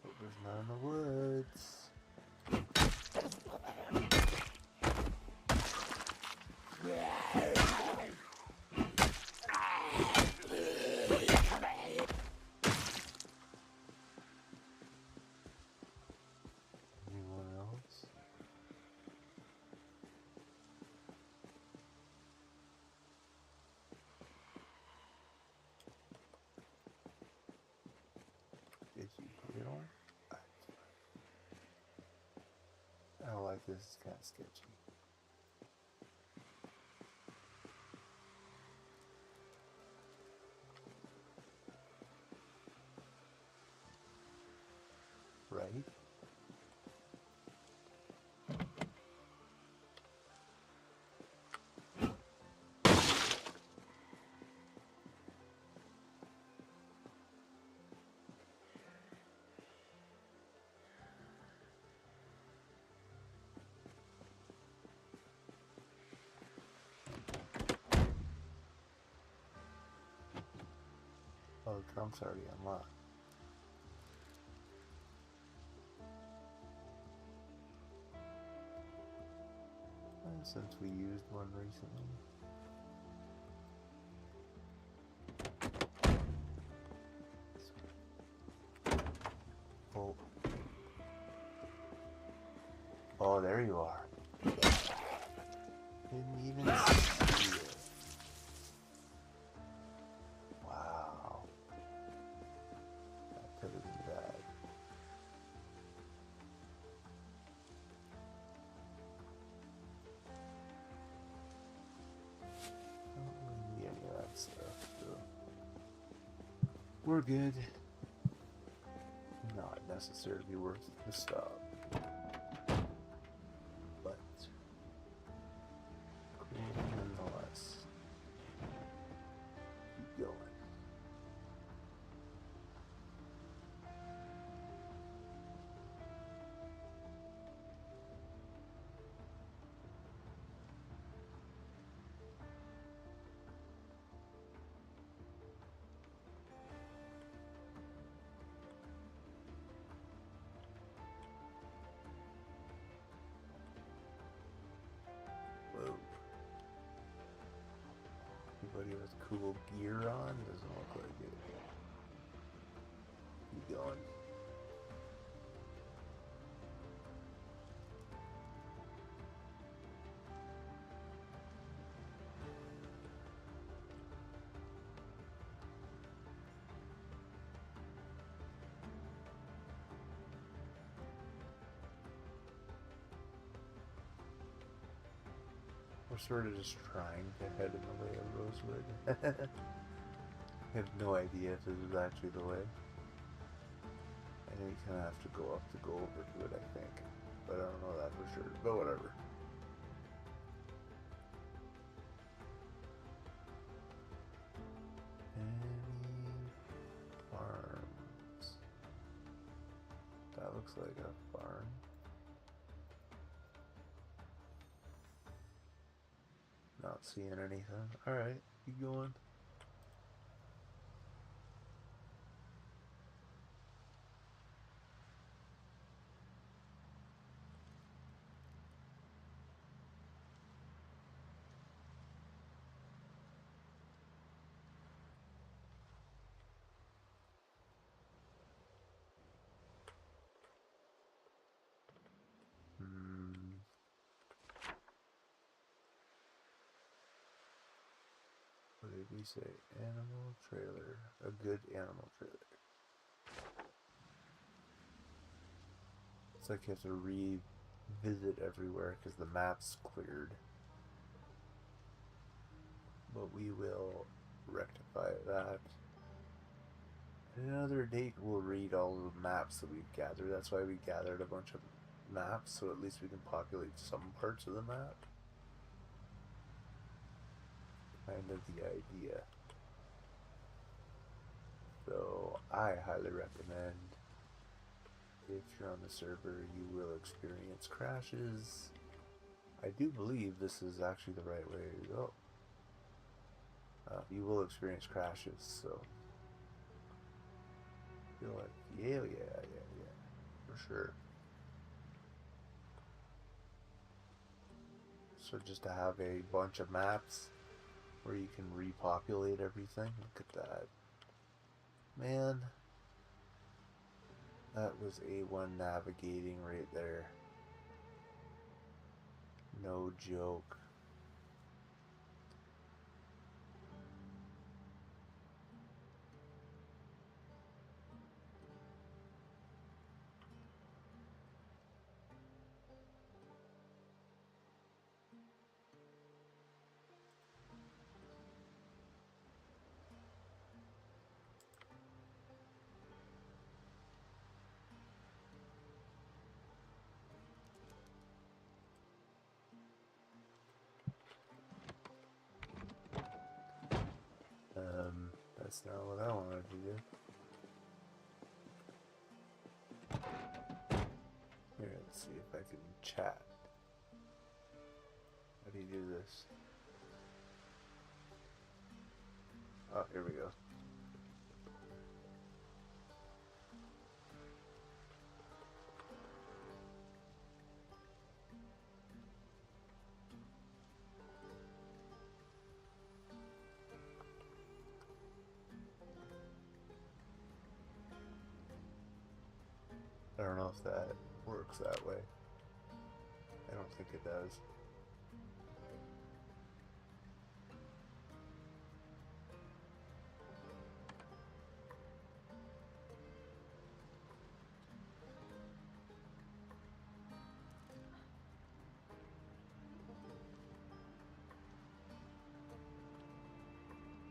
So there's none in the woods. Anyone else? Did you put it on? I don't like this. It's kind of sketchy. Right? Oh, the trump's already unlocked. And since we used one recently. Oh. Oh, there you are. Didn't even We're good. Not necessarily worth the stop. But cool nonetheless. Keep going. Whoa. Anybody with cool gear on? Doesn't look like it. Keep going. We're sort of just trying to head in the way of Rosewood. I have no idea if this is actually the way. I know you kind of have to go up to go over to it, I think. But I don't know that for sure. But whatever. Any farms? That looks like a farm. Not seeing anything. Alright, keep going. What did we say? Animal trailer. A good animal trailer. It's like you have to revisit everywhere because the map's cleared. But we will rectify that. At another date, we'll read all the maps that we've gathered. That's why we gathered a bunch of maps, so at least we can populate some parts of the map. Kind of the idea. So I highly recommend, if you're on the server, you will experience crashes. I do believe this is actually the right way to go. You will experience crashes, so feel like, yeah, for sure. So just to have a bunch of maps where you can repopulate everything. Look at that. Man, that was A1 navigating right there. No joke. That's not what I wanted to do. Here, let's see if I can chat. How do you do this? Oh, here we go. I don't know if that works that way. I don't think it does.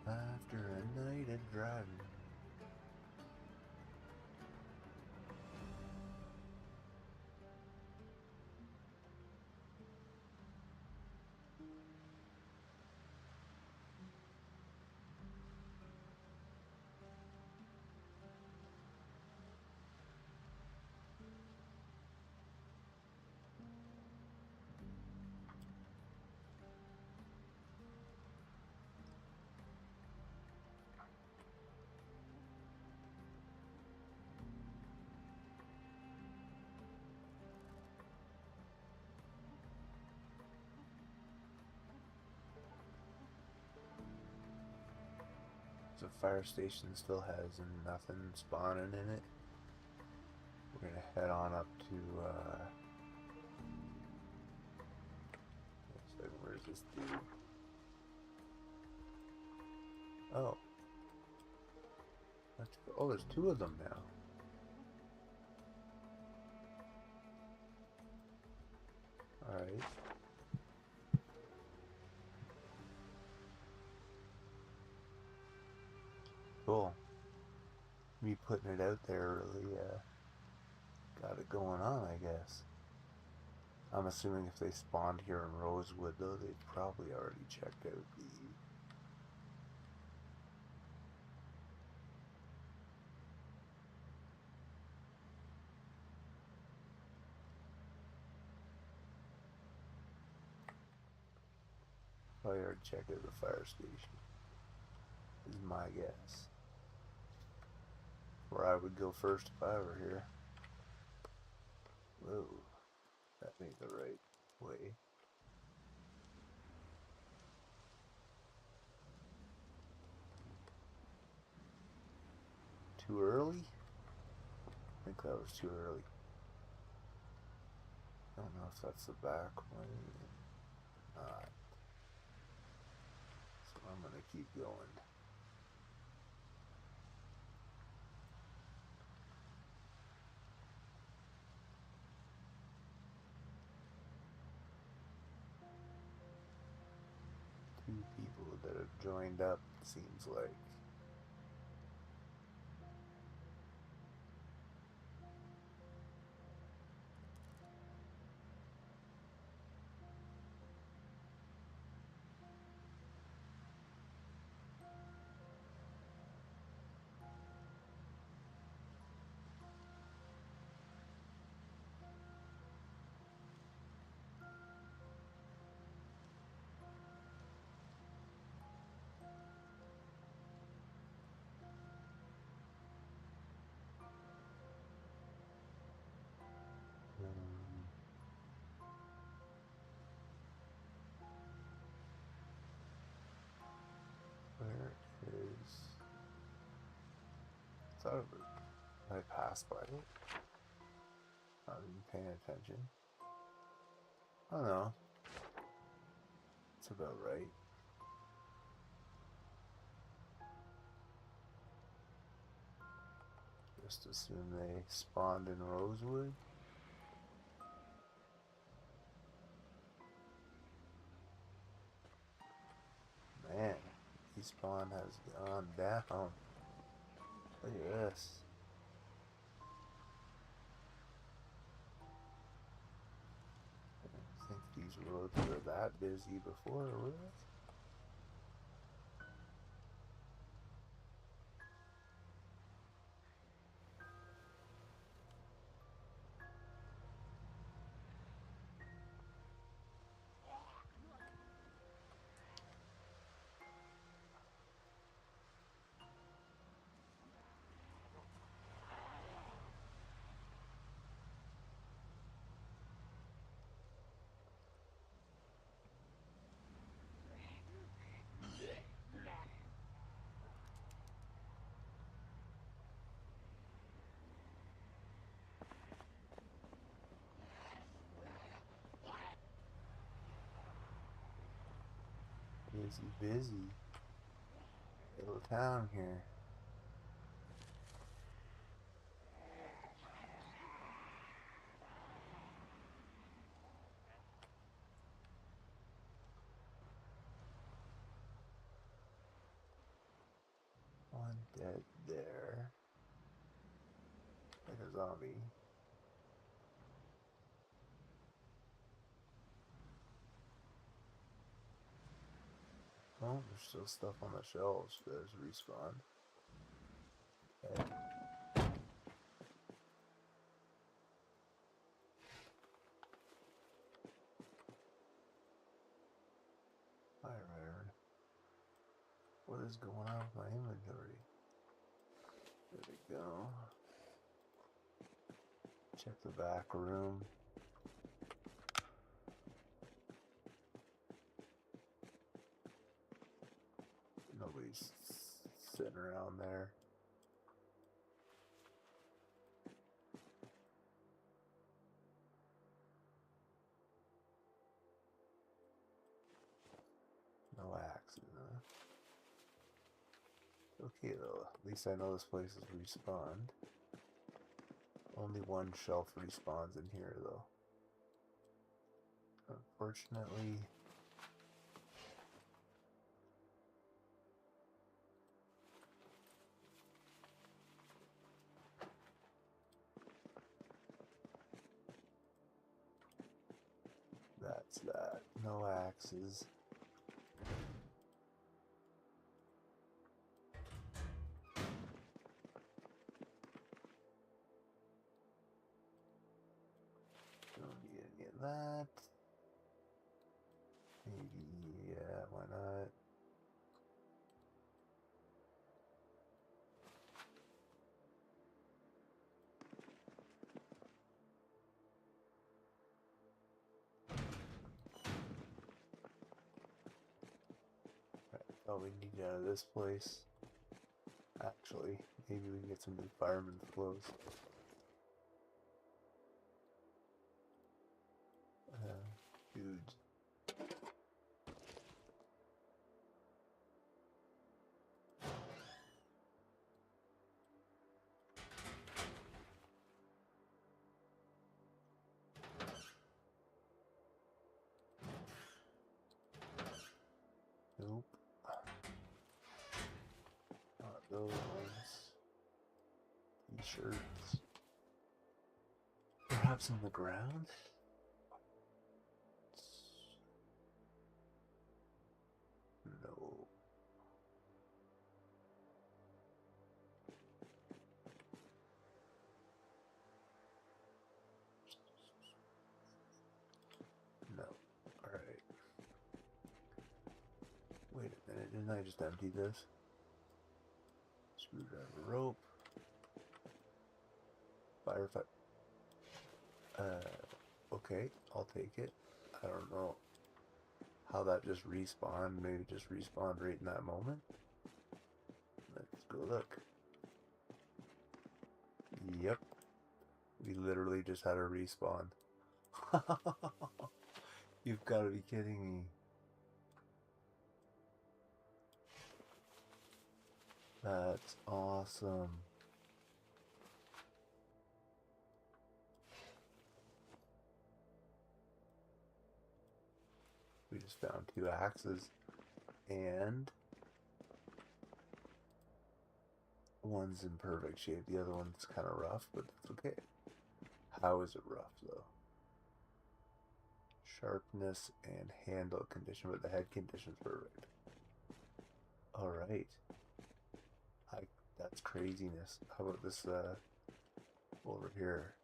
After a night of driving. the fire station still has nothing spawning in it, we're gonna head on up to, where's this dude? Oh. Oh, there's two of them now. Alright. Cool. Me putting it out there really got it going on, I guess. I'm assuming if they spawned here in Rosewood, though, they've probably already checked out the... Probably already checked out the fire station, is my guess. Where I would go first if I were here. Whoa, that ain't the right way. Too early? I think that was too early. I don't know if that's the back way or not. So I'm gonna keep going. Two people that have joined up, it seems like. Where is... I thought it was... I passed by it. Not even paying attention. I don't know. It's about right. Just assume they spawned in Rosewood. Man, respawn has gone down. Look at this. I think these roads were that busy before, were they? Busy little town here. One dead there. Like a zombie. Oh, there's still stuff on the shelves. There's respawn. Okay. Fire iron. What is going on with my inventory? There we go. Check the back room. Nobody's sitting around there. No axes, huh? Okay though, at least I know this place is respawned. Only one shelf respawns in here though. Unfortunately. That's that. No axes. Don't need any of that. Maybe, yeah, why not? Oh, we need out of this place. Actually, maybe we can get some new fireman's clothes. Dude. Nope. Not those ones. T-shirts. Perhaps on the ground? No. No. Alright. Wait a minute, didn't I just empty this? Screwdriver rope. Firefight. Okay, I'll take it. I don't know how that just respawned. Maybe it just respawned right in that moment. Let's go look. Yep. We literally just had a respawn. You've got to be kidding me. That's awesome. We just found 2 axes, and one's in perfect shape. The other one's kind of rough, but that's okay. How is it rough, though? Sharpness and handle condition, but the head condition's perfect. Alright. That's craziness. How about this, over here?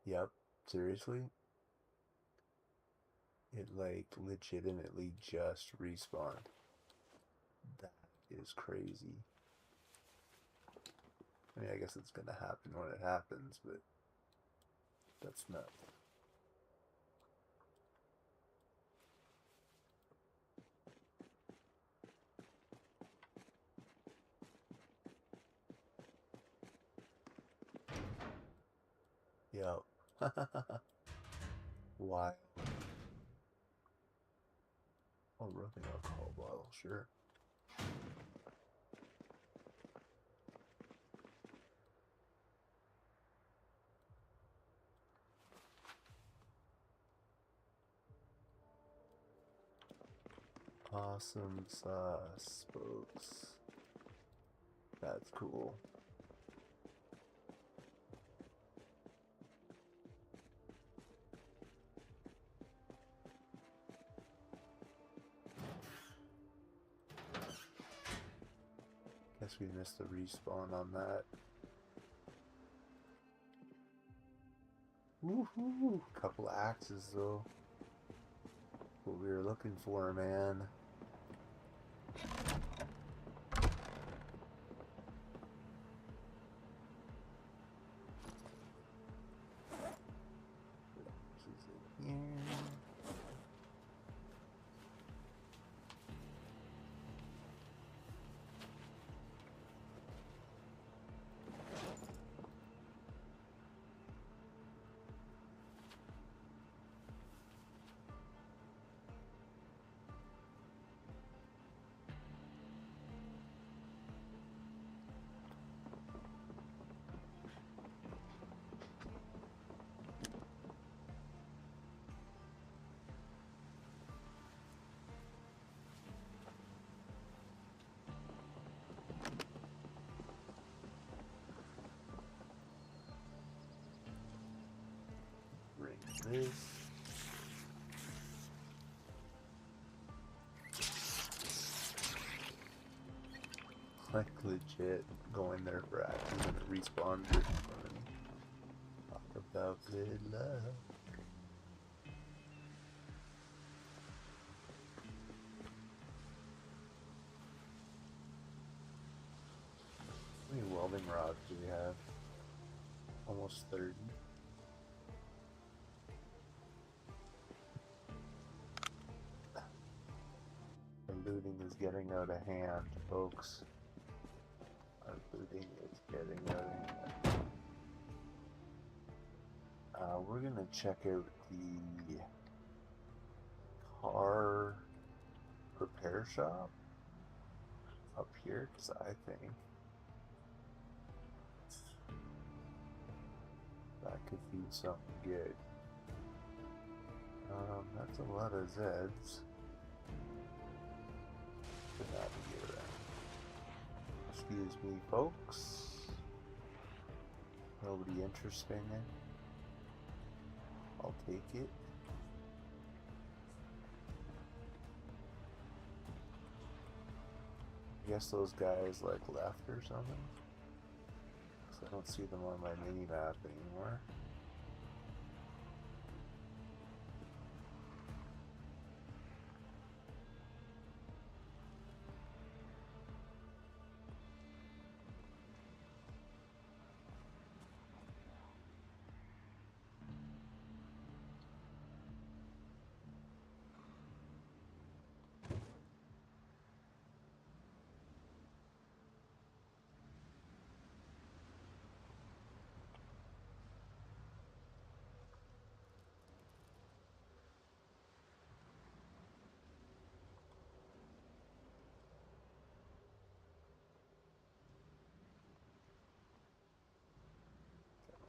Yep. Seriously? It, like, legitimately just respawned. That is crazy. I mean, I guess it's gonna happen when it happens, but that's nuts. Yo. Wild. Oh, rubbing alcohol bottle, sure. Awesome sauce, folks. That's cool. Guess we missed the respawn on that. Woohoo! Couple axes though. What we were looking for, man. Axes in here. is. Like legit going there for actions and it respawns it. Talk about good luck. How many welding rods do we have? Almost 30. The looting is getting out of hand, folks. Our looting is getting out of hand. We're gonna check out the car repair shop up here, because I think that could be something good. That's a lot of Zeds to navigate around. Excuse me, folks. Nobody interesting. I'll take it. I guess those guys like left or something. So I don't see them on my mini map anymore.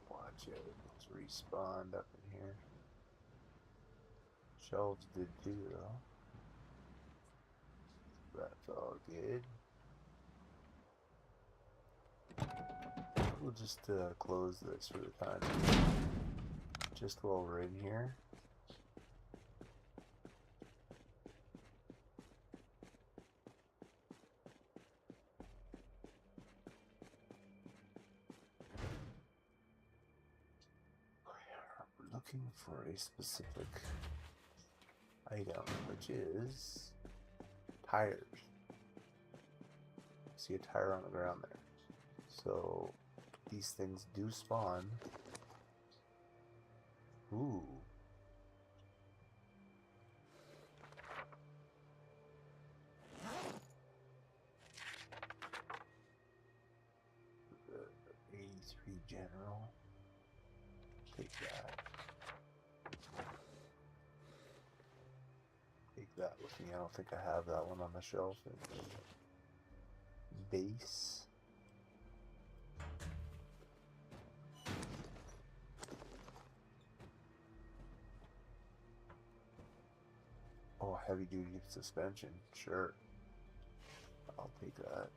Watch it. It's respawned up in here. Shelves did too, though. That's all good. We'll just close this for the time being. Just while we're in here. We're looking for a specific item, which is tires. See a tire on the ground there. So these things do spawn. Ooh. The 83 General. Take that. Take that with me. I don't think I have that one on the shelf. Base. Oh, heavy duty suspension. Sure. I'll take that.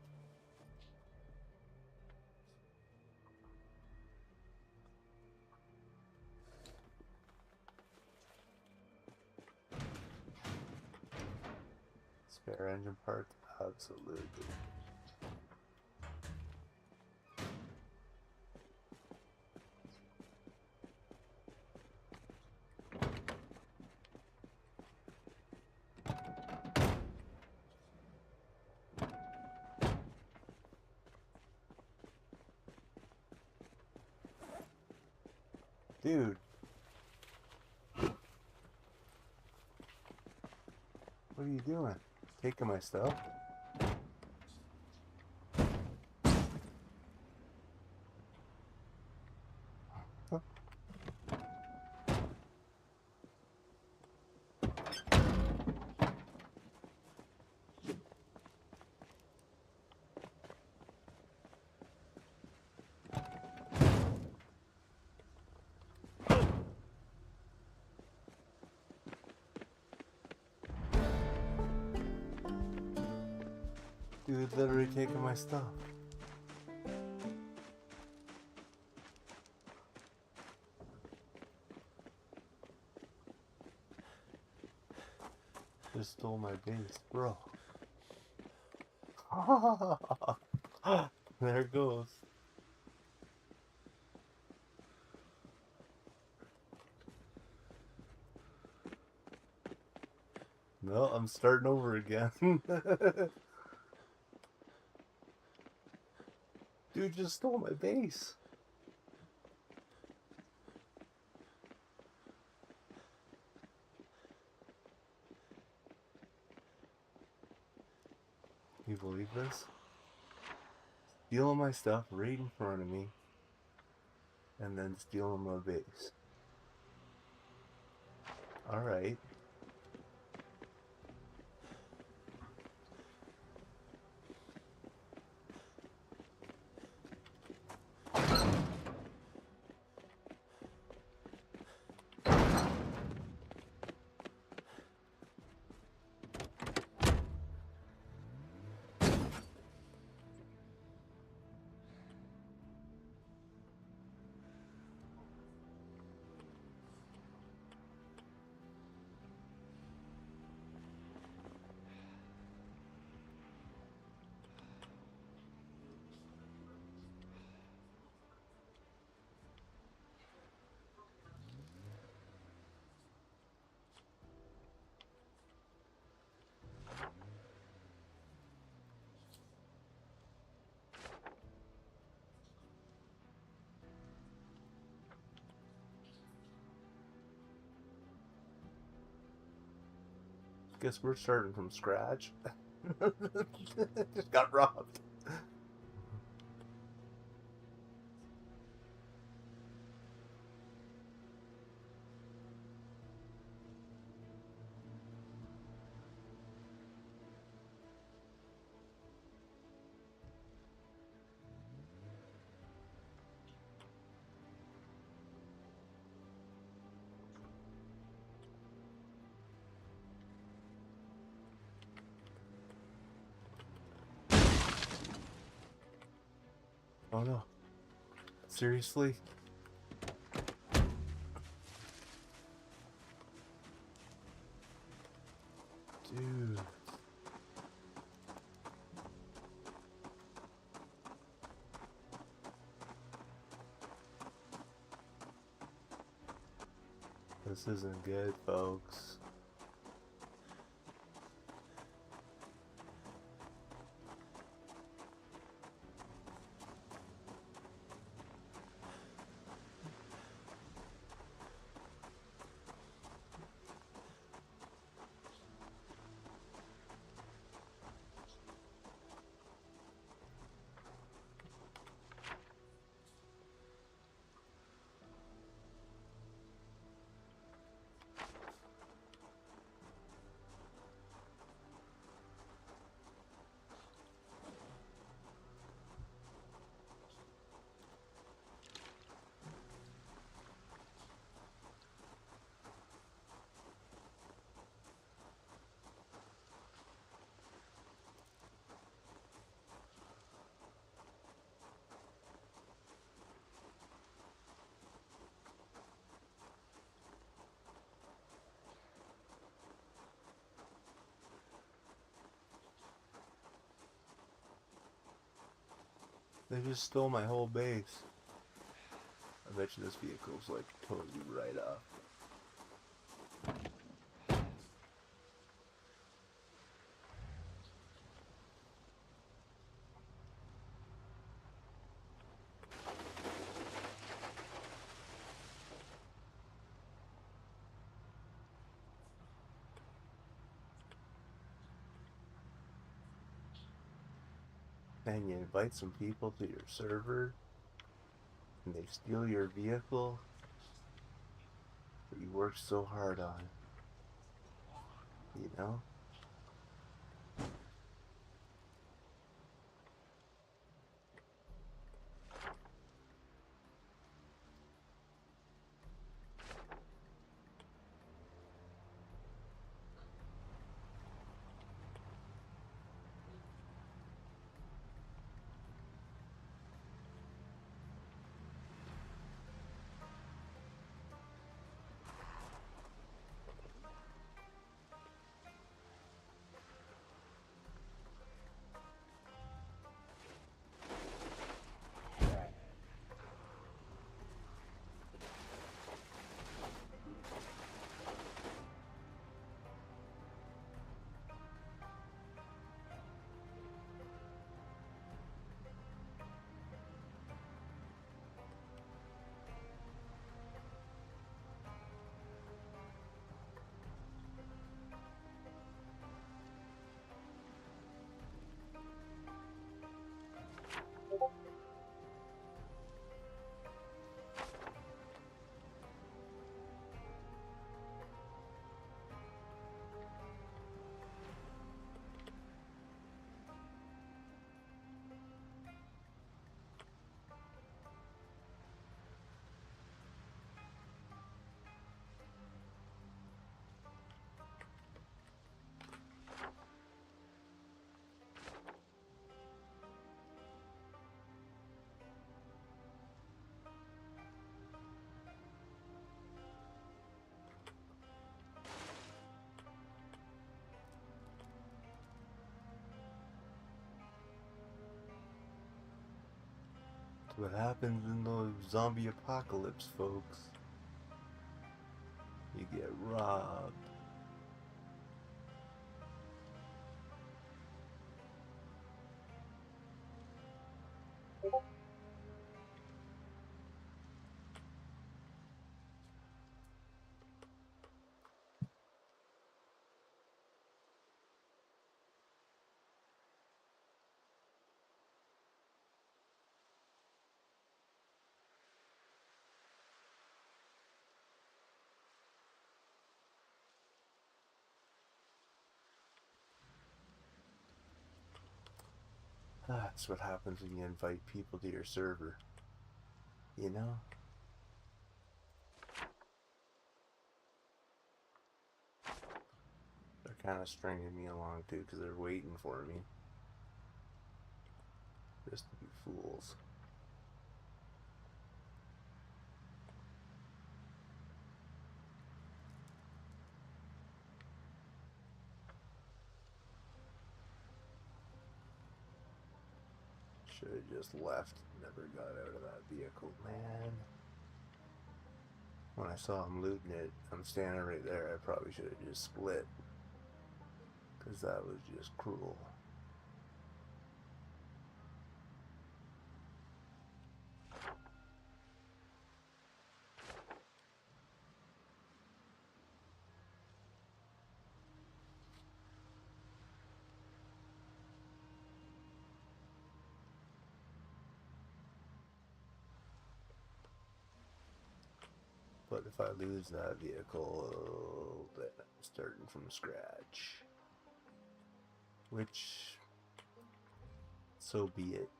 Spare engine parts? Absolutely. Dude. What are you doing? Taking my stuff? Dude, literally taking my stuff. Just stole my base, bro. There it goes. No, I'm starting over again. Dude just stole my base. Can you believe this? Stealing my stuff right in front of me, and then stealing my base. Alright. Guess we're starting from scratch. Just got robbed. Oh no. Seriously? Dude. This isn't good, folks. They just stole my whole base. I bet you this vehicle's like totally right off. And you invite some people to your server, and they steal your vehicle that you worked so hard on. You know? What happens in the zombie apocalypse, folks? You get robbed. That's what happens when you invite people to your server. You know? They're kind of stringing me along too because they're waiting for me. Just to be fools. Should have just left. Never got out of that vehicle, man. When I saw him looting it, I'm standing right there. I probably should have just split. Because that was just cruel. But if I lose that vehicle, then I'm starting from scratch. Which, so be it.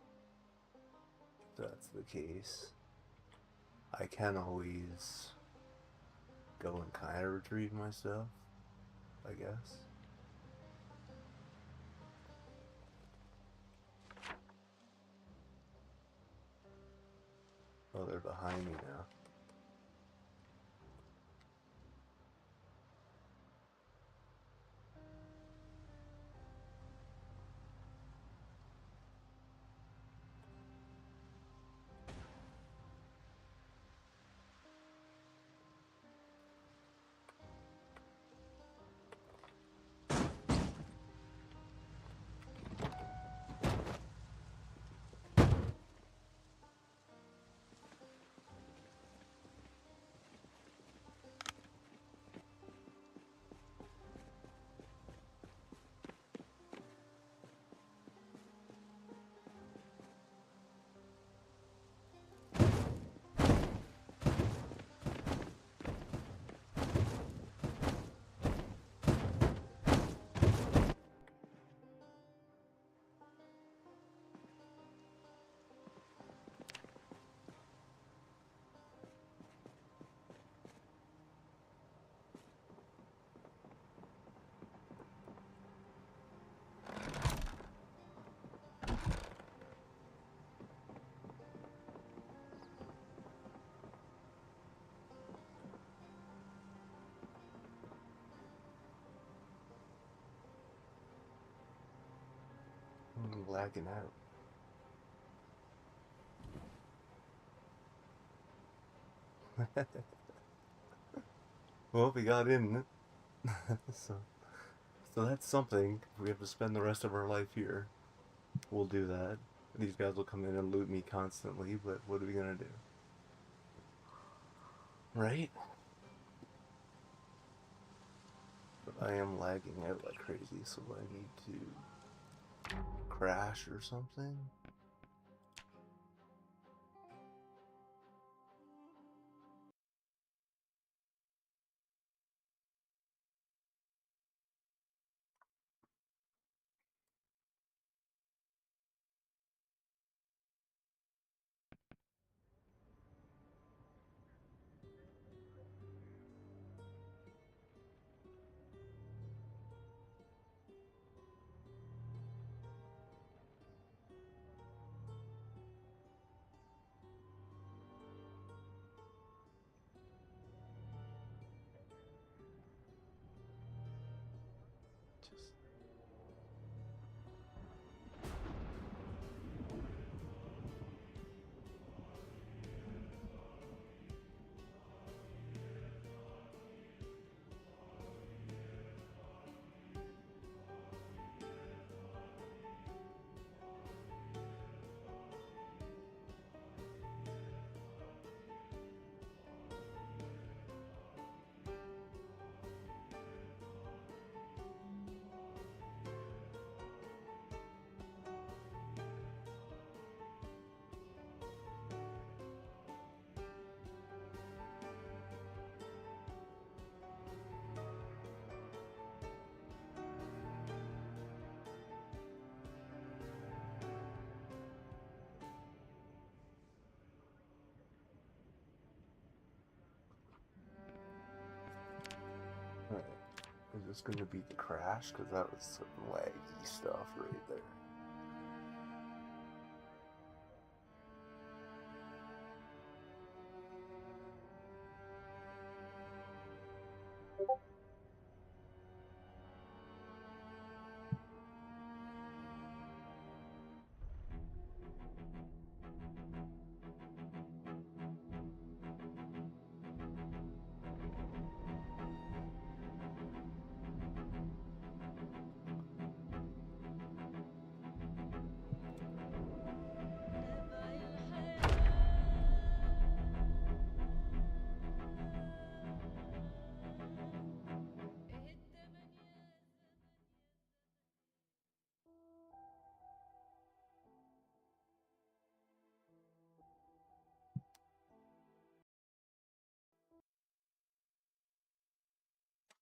If that's the case. I can always go and kind of retrieve my stuff, I guess. Oh, they're behind me now. I'm lagging out. Well, we got in. so, so that's something. If we have to spend the rest of our life here, we'll do that. These guys will come in and loot me constantly, but what are we gonna do? Right? But I am lagging out like crazy, so I need to crash or something. this going to be the crash? Because that was some laggy stuff right there.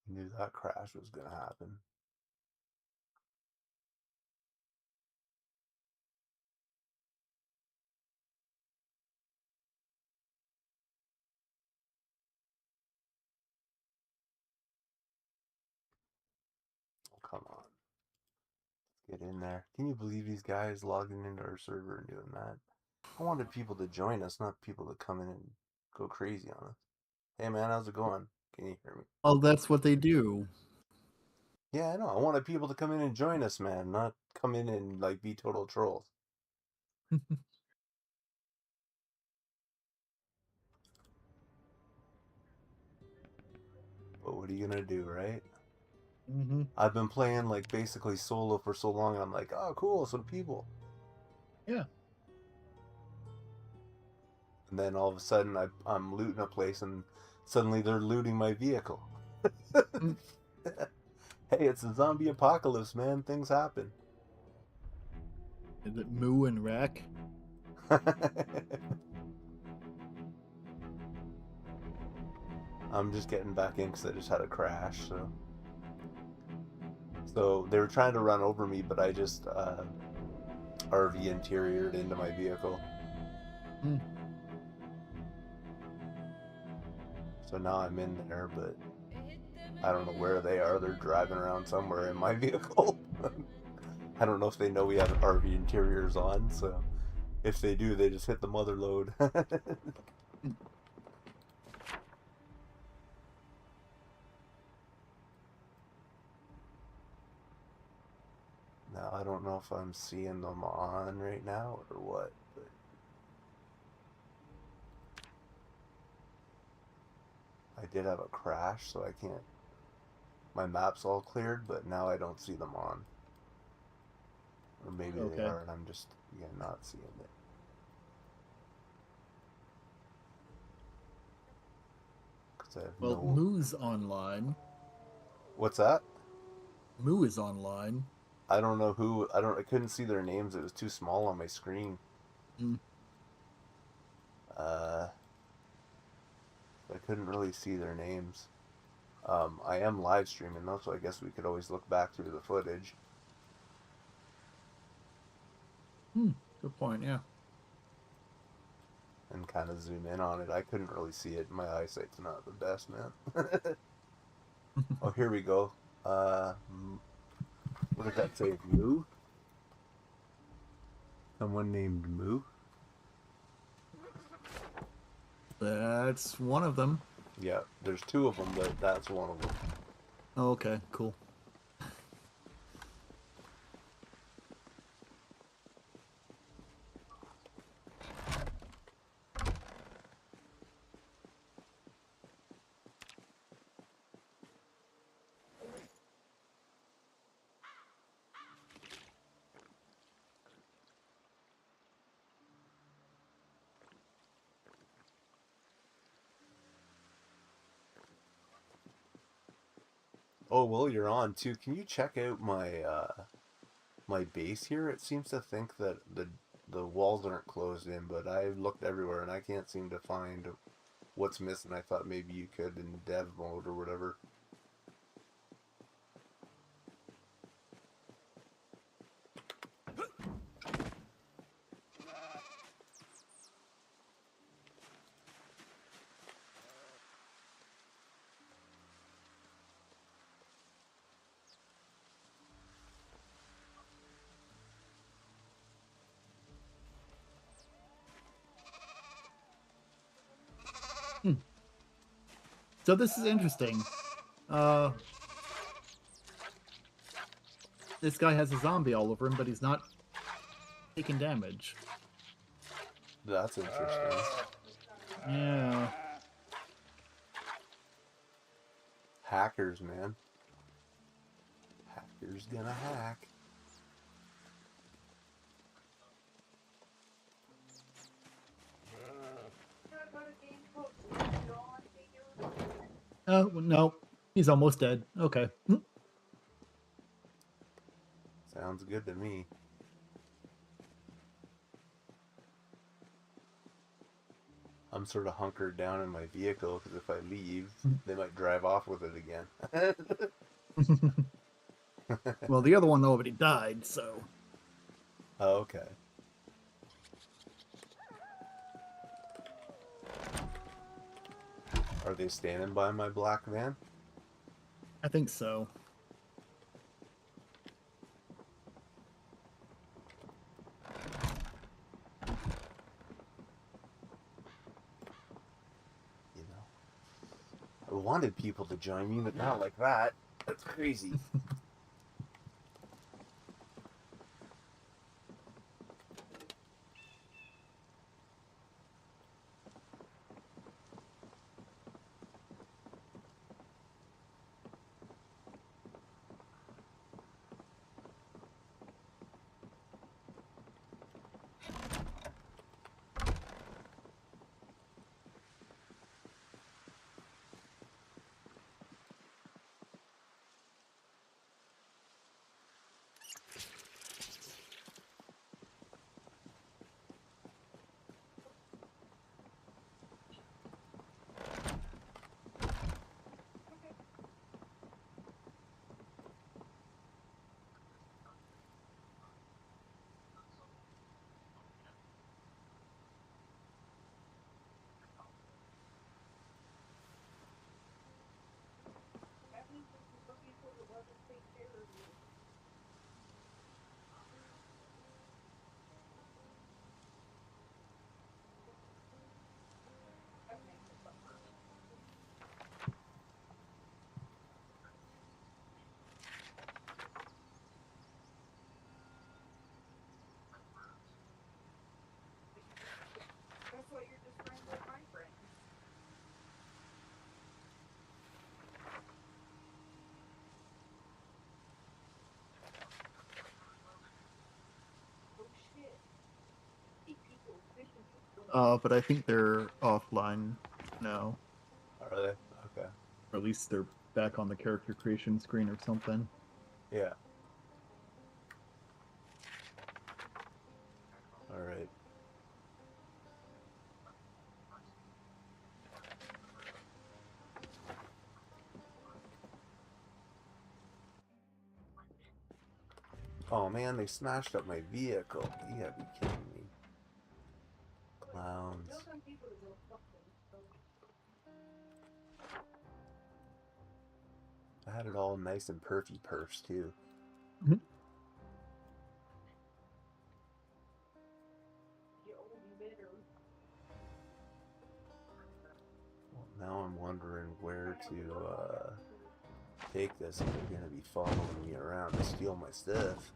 Knew that crash was going to happen. Oh, come on. Get in there. Can you believe these guys logging into our server and doing that? I wanted people to join us, not people to come in and go crazy on us. Hey man, how's it going? Can you hear me? Oh, that's what they do. Yeah, I know. I wanted people to come in and join us, man, not come in and like be total trolls. But what are you gonna do, right? Mm-hmm. I've been playing like basically solo for so long, and I'm like, oh, cool, some people. Yeah. And then all of a sudden, I'm looting a place, and suddenly they're looting my vehicle. Mm. Hey, it's a zombie apocalypse, man. Things happen. Is it Moo and Rack? I'm just getting back in because I just had a crash, so they were trying to run over me, but I just RV interiored into my vehicle. Mm. So now I'm in there, but I don't know where they are. They're driving around somewhere in my vehicle. I don't know if they know we have RV interiors on, so if they do, they just hit the mother load. Now, I don't know if I'm seeing them on right now or what, but I did have a crash, so I can't. My map's all cleared, but now I don't see them on. Or maybe they Okay. are, and I'm just, again, not seeing it. Because I have Well, no. Moo's online. What's that? Moo is online. I don't know who. I couldn't see their names. It was too small on my screen. Mm. Uh, I couldn't really see their names. I am live streaming though, so I guess we could always look back through the footage Mm. Good point. Yeah. and kind of zoom in on it. I couldn't really see it. My eyesight's not the best, man. Oh, here we go. What did that say? Moo? Someone named Moo? That's one of them. Yeah, there's two of them, but that's one of them. Oh, okay. Cool. Oh, well, you're on too. Can you check out my base here? It seems to think that the walls aren't closed in, but I've looked everywhere and I can't seem to find what's missing. I thought maybe you could in dev mode or whatever. So this is interesting. Uh, this guy has a zombie all over him, but he's not taking damage. That's interesting. Yeah. Hackers, man. Hackers gonna hack. Oh, no. He's almost dead. Okay. Sounds good to me. I'm sort of hunkered down in my vehicle because if I leave, they might drive off with it again. Well, the other one already died, so. Oh, okay. Are they standing by my black van? I think so. You know, I wanted people to join me, but not like that. That's crazy. But I think they're offline now. Are they? Okay. Or at least they're back on the character creation screen or something. Yeah. All right. Oh man, they smashed up my vehicle. You gotta be kidding me. Clowns. I had it all nice and perfy perfs too. Mhm. Well, now I'm wondering where to take this if they're gonna be following me around to steal my stuff.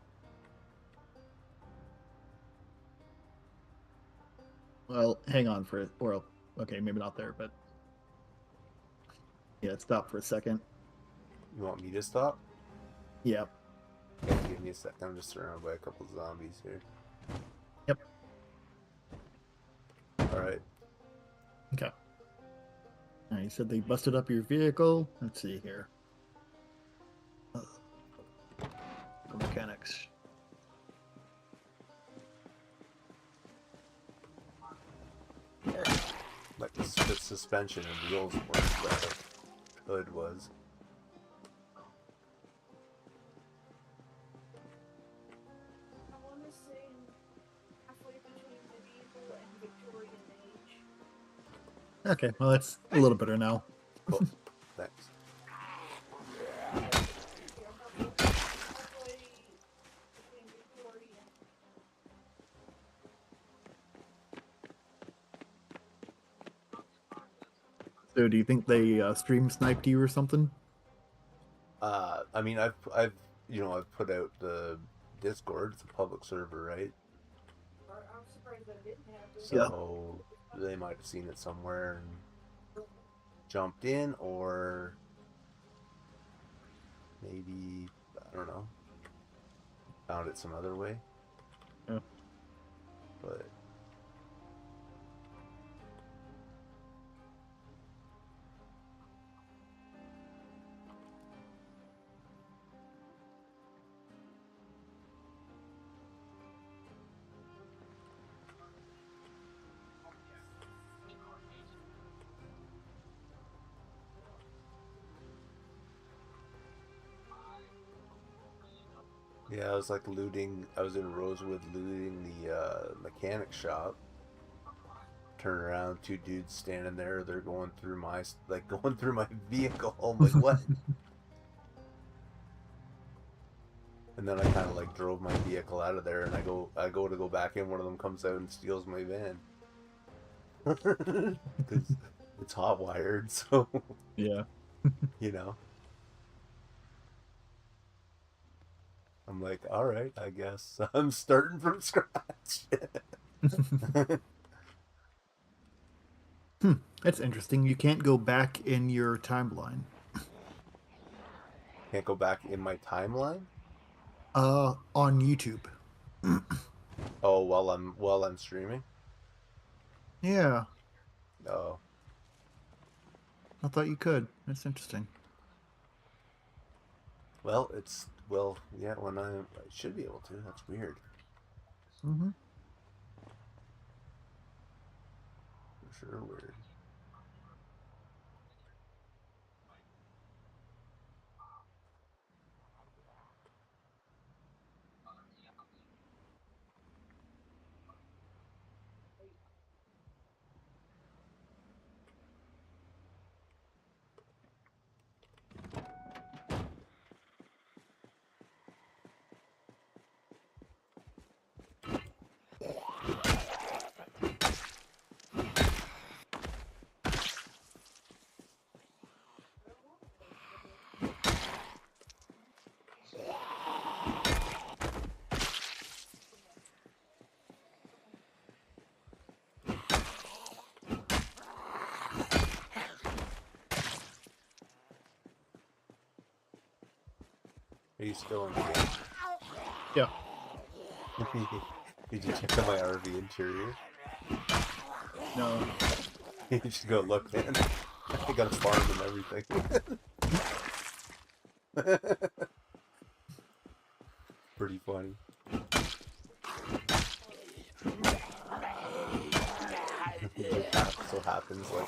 Well, hang on for it. Or, okay, maybe not there, but yeah, stop for a second. You want me to stop? Yeah. Yeah, give me a sec. I'm just surrounded by a couple zombies here. Yep. Alright. Okay. You said they busted up your vehicle. Let's see here. Mechanics. Like the suspension and wheels weren't that the hood was. Okay, well, it's a little better now. Cool. Thanks. So do you think they stream sniped you or something? I mean, I've put out the Discord. It's a public server, right? Yeah. So they might have seen it somewhere and jumped in, or maybe, I don't know, found it some other way. Yeah. But yeah, I was like looting. I was in Rosewood looting the mechanic shop. Turn around, two dudes standing there. They're going through my going through my vehicle. I'm like, what? And then I kind of like drove my vehicle out of there, and I go to go back in. One of them comes out and steals my van because it's hot wired. So Yeah. you know, I'm like, all right, I guess I'm starting from scratch. That's interesting. You can't go back in your timeline. Can't go back in my timeline. On YouTube. Oh, while I'm streaming. Yeah, Oh, I thought you could. That's interesting. yeah. When I should be able to. That's weird. Hmm. For sure, weird. Are you still in the Yeah. game? Did you check out my RV interior? No. You should go look, man. I got a farm and everything. Pretty funny. So happens like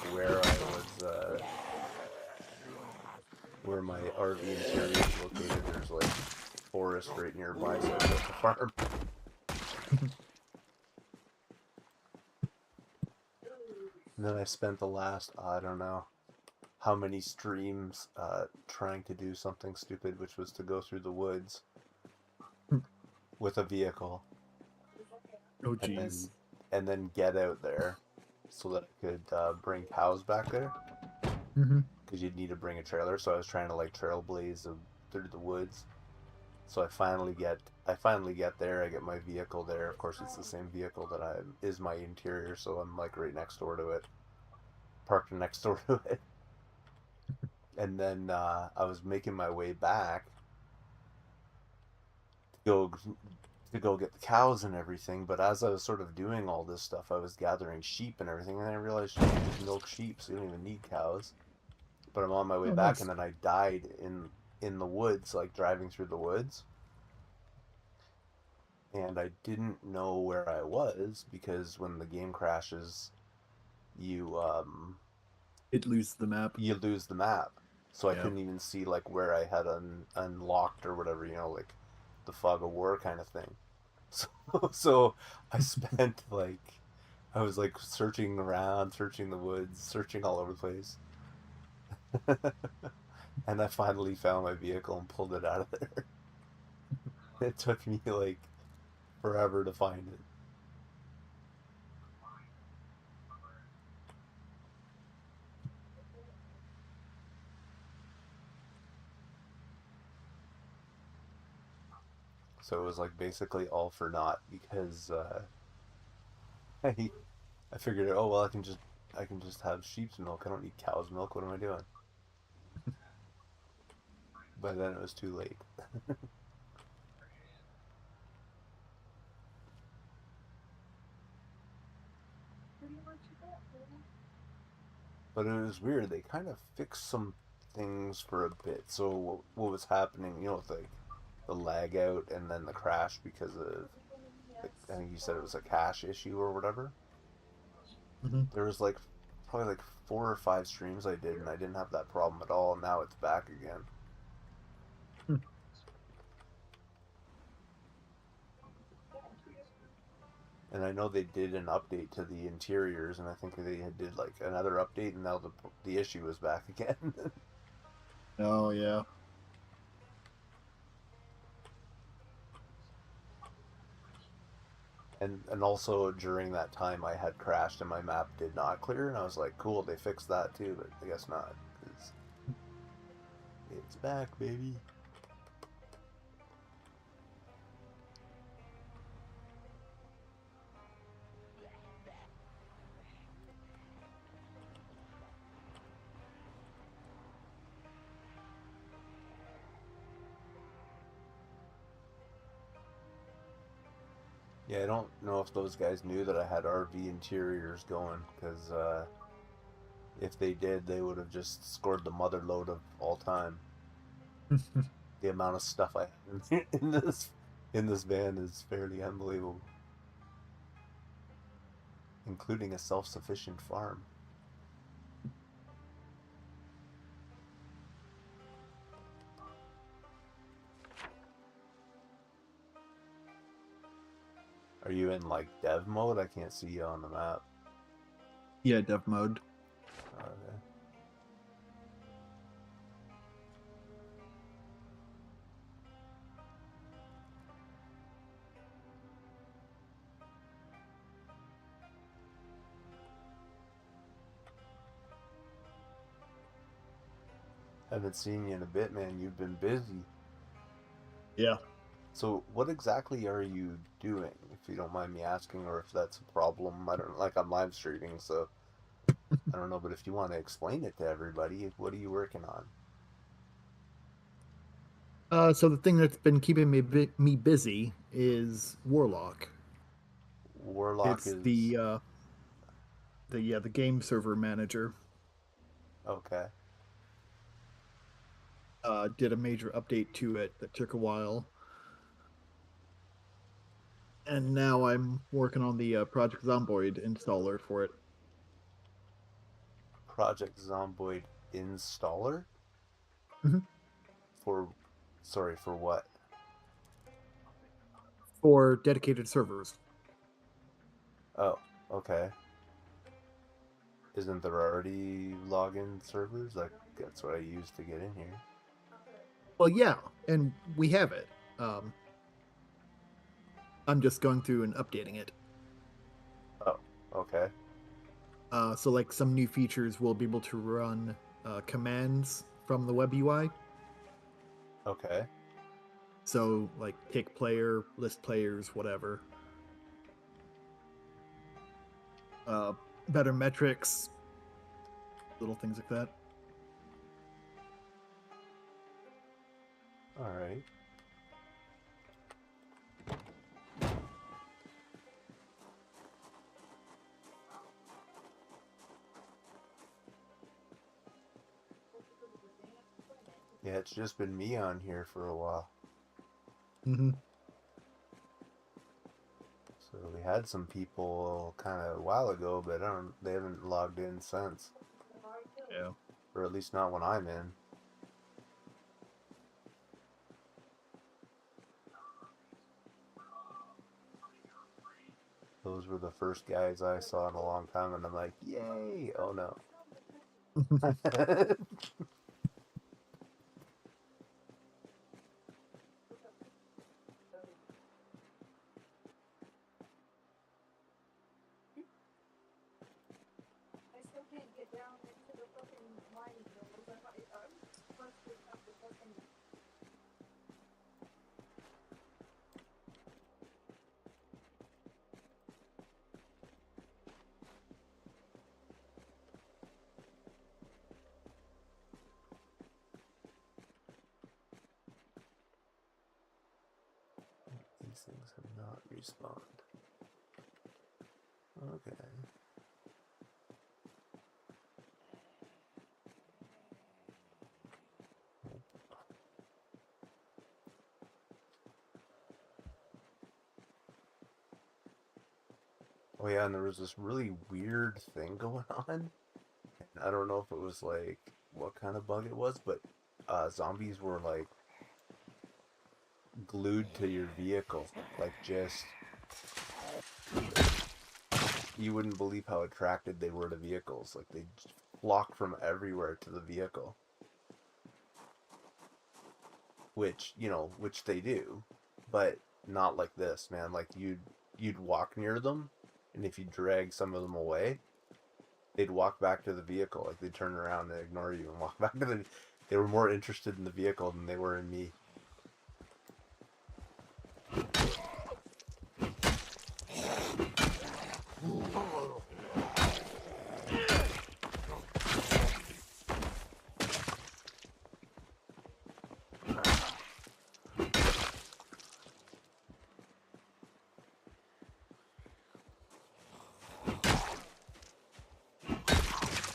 where my RV interior is located. There's like forest right nearby, so I built the farm. And then I spent the last, I don't know how many streams trying to do something stupid, which was to go through the woods with a vehicle Oh, and jeez. then get out there so that I could bring cows back there Hmm. because you'd need to bring a trailer. So I was trying to like trailblaze through the woods. So I finally get there. I get my vehicle there. Of course, it's the same vehicle that is my interior, so I'm like right next door to it, parked next door to it. And then I was making my way back to go get the cows and everything. But as I was sort of doing all this stuff, I was gathering sheep and everything, and I realized you can just milk sheep, so you don't even need cows. But I'm on my way Oh, back, and nice. then I died in the woods, like driving through the woods, and I didn't know where I was because when the game crashes, you It loses the map. you lose the map. So I Yeah. couldn't even see like where I had unlocked or whatever, like the fog of war kind of thing. So, so I spent like I was like searching around, searching the woods, searching all over the place. And I finally found my vehicle and pulled it out of there. It took me like forever to find it. So it was like basically all for naught because I I figured, oh well, I can just have sheep's milk. I don't need cow's milk. What am I doing? But then it was too late. But it was weird. They kind of fixed some things for a bit. So what was happening? You know, with like the lag out and then the crash because of I think you said it was a cache issue or whatever. Hmm. There was like probably like 4 or 5 streams I did, and I didn't have that problem at all. Now it's back again. And I know they did an update to the interiors, and I think they did like another update, and now the issue is back again. Oh yeah. And also during that time, I had crashed and my map did not clear, and I was like, cool, they fixed that too, but I guess not, because it's back, baby. Yeah, I don't know if those guys knew that I had RV interiors going, because if they did, they would have just scored the mother load of all time. The amount of stuff I have in this van is fairly unbelievable, including a self-sufficient farm. Are you in like dev mode? I can't see you on the map. Yeah, dev mode. Okay. Haven't seen you in a bit, man. You've been busy. Yeah. So, what exactly are you doing, if you don't mind me asking, or if that's a problem? I don't like I'm live streaming, so I don't know. But if you want to explain it to everybody, what are you working on? So the thing that's been keeping me busy is Warlock. Warlock It's is the game server manager. okay. Did a major update to it that took a while, and now I'm working on the Project Zomboid installer for it. Project Zomboid installer Mhm. for, sorry, for what? For dedicated servers. Oh, okay. Isn't there already login servers? Like that's what I use to get in here. Well, yeah, and we have it. Um, I'm just going through and updating it. Oh, okay, So, like some new features, we'll be able to run commands from the web UI. okay. So, like pick player, list players, whatever. Uh, Better metrics, little things like that. All right. Yeah, it's just been me on here for a while. Hmm. So we had some people kind of a while ago, but I don't. They haven't logged in since, Yeah. or at least not when I'm in. Those were the first guys I saw in a long time, and I'm like, yay! Oh no. These things have not respawned. Okay. Oh yeah, and there was this really weird thing going on. I don't know if it was like what kind of bug it was, but zombies were like glued to your vehicle. Like just you wouldn't believe how attracted they were to vehicles. Like they flocked from everywhere to the vehicle. Which they do, but not like this, man. Like you'd walk near them, and if you drag some of them away, they'd walk back to the vehicle. Like they'd turn around and ignore you and walk back to the. They were more interested in the vehicle than they were in me.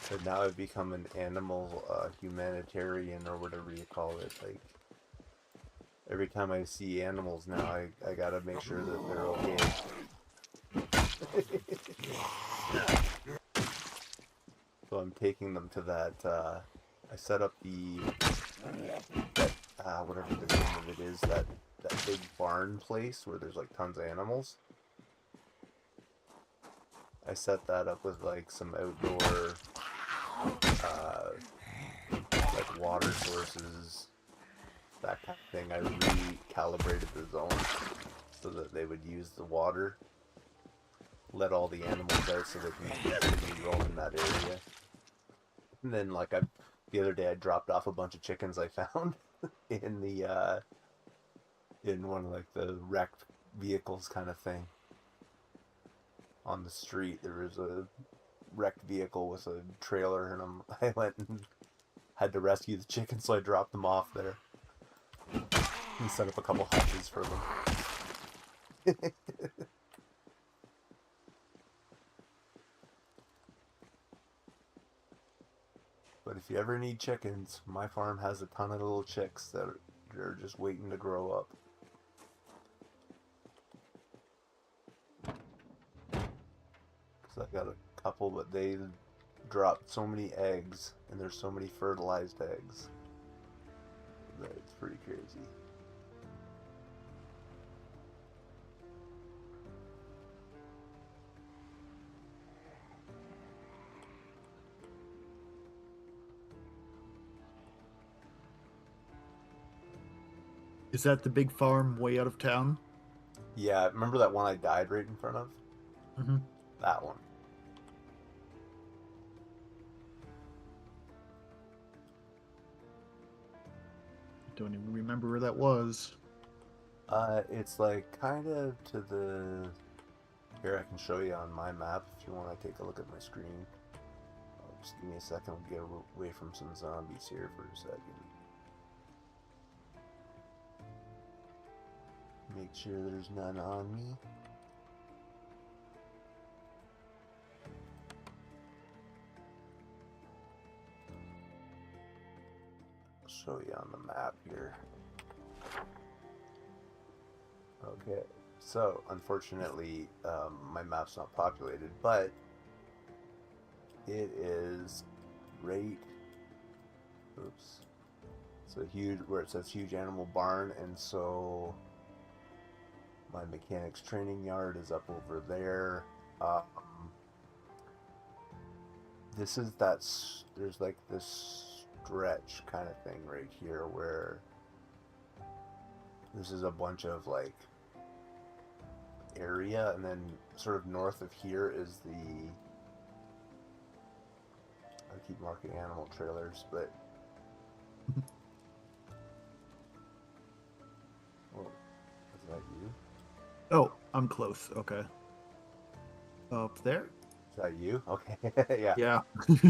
But now I've become an animal humanitarian or whatever you call it. Like every time I see animals now, I gotta make sure that they're okay. So I'm taking them to that. I set up whatever the name of it is, that big barn place where there's like tons of animals. I set that up with like some outdoor like water sources, that kind of thing. I recalibrated the zone so that they would use the water, let all the animals out so they can continue roam in that area. And then the other day I dropped off a bunch of chickens I found in the in one of like the wrecked vehicles kind of thing. On the street there was a wrecked vehicle with a trailer, and I went and had to rescue the chickens, so I dropped them off there and set up a couple hutches for them. But if you ever need chickens, my farm has a ton of little chicks that are just waiting to grow up. Because I got a couple, but they dropped so many eggs, and there's so many fertilized eggs that it's pretty crazy. Is that the big farm way out of town? Yeah, remember that one I died right in front of? Mm-hmm. That one. Don't even remember where that was. It's like kind of to the... Here, I can show you on my map if you want to take a look at my screen. Just give me a second, we'll get away from some zombies here for a second. Make sure there's none on me. I'll show you on the map here. Okay, so unfortunately my map's not populated, but it is right, oops, so huge, where it says huge animal barn, and so my mechanics training yard is up over there. This is there's like this stretch kind of thing right here where this is a bunch of like area, and then sort of north of here is the, I keep marking animal trailers, but oh, is that you? Oh, I'm close. Okay. Up there? Is that you? Okay. Yeah. Yeah.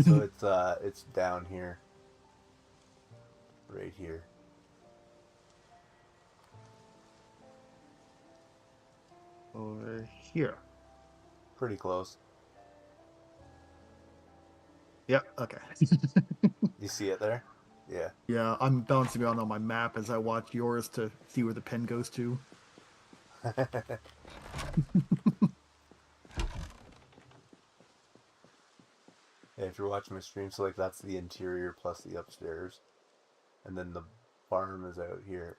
So it's down here. Right here. over here. Pretty close. Yep. Okay. You see it there? Yeah. Yeah, I'm bouncing around on my map as I watch yours to see where the pen goes to. Yeah, if you're watching my stream, so like that's the interior plus the upstairs, and then the farm is out here.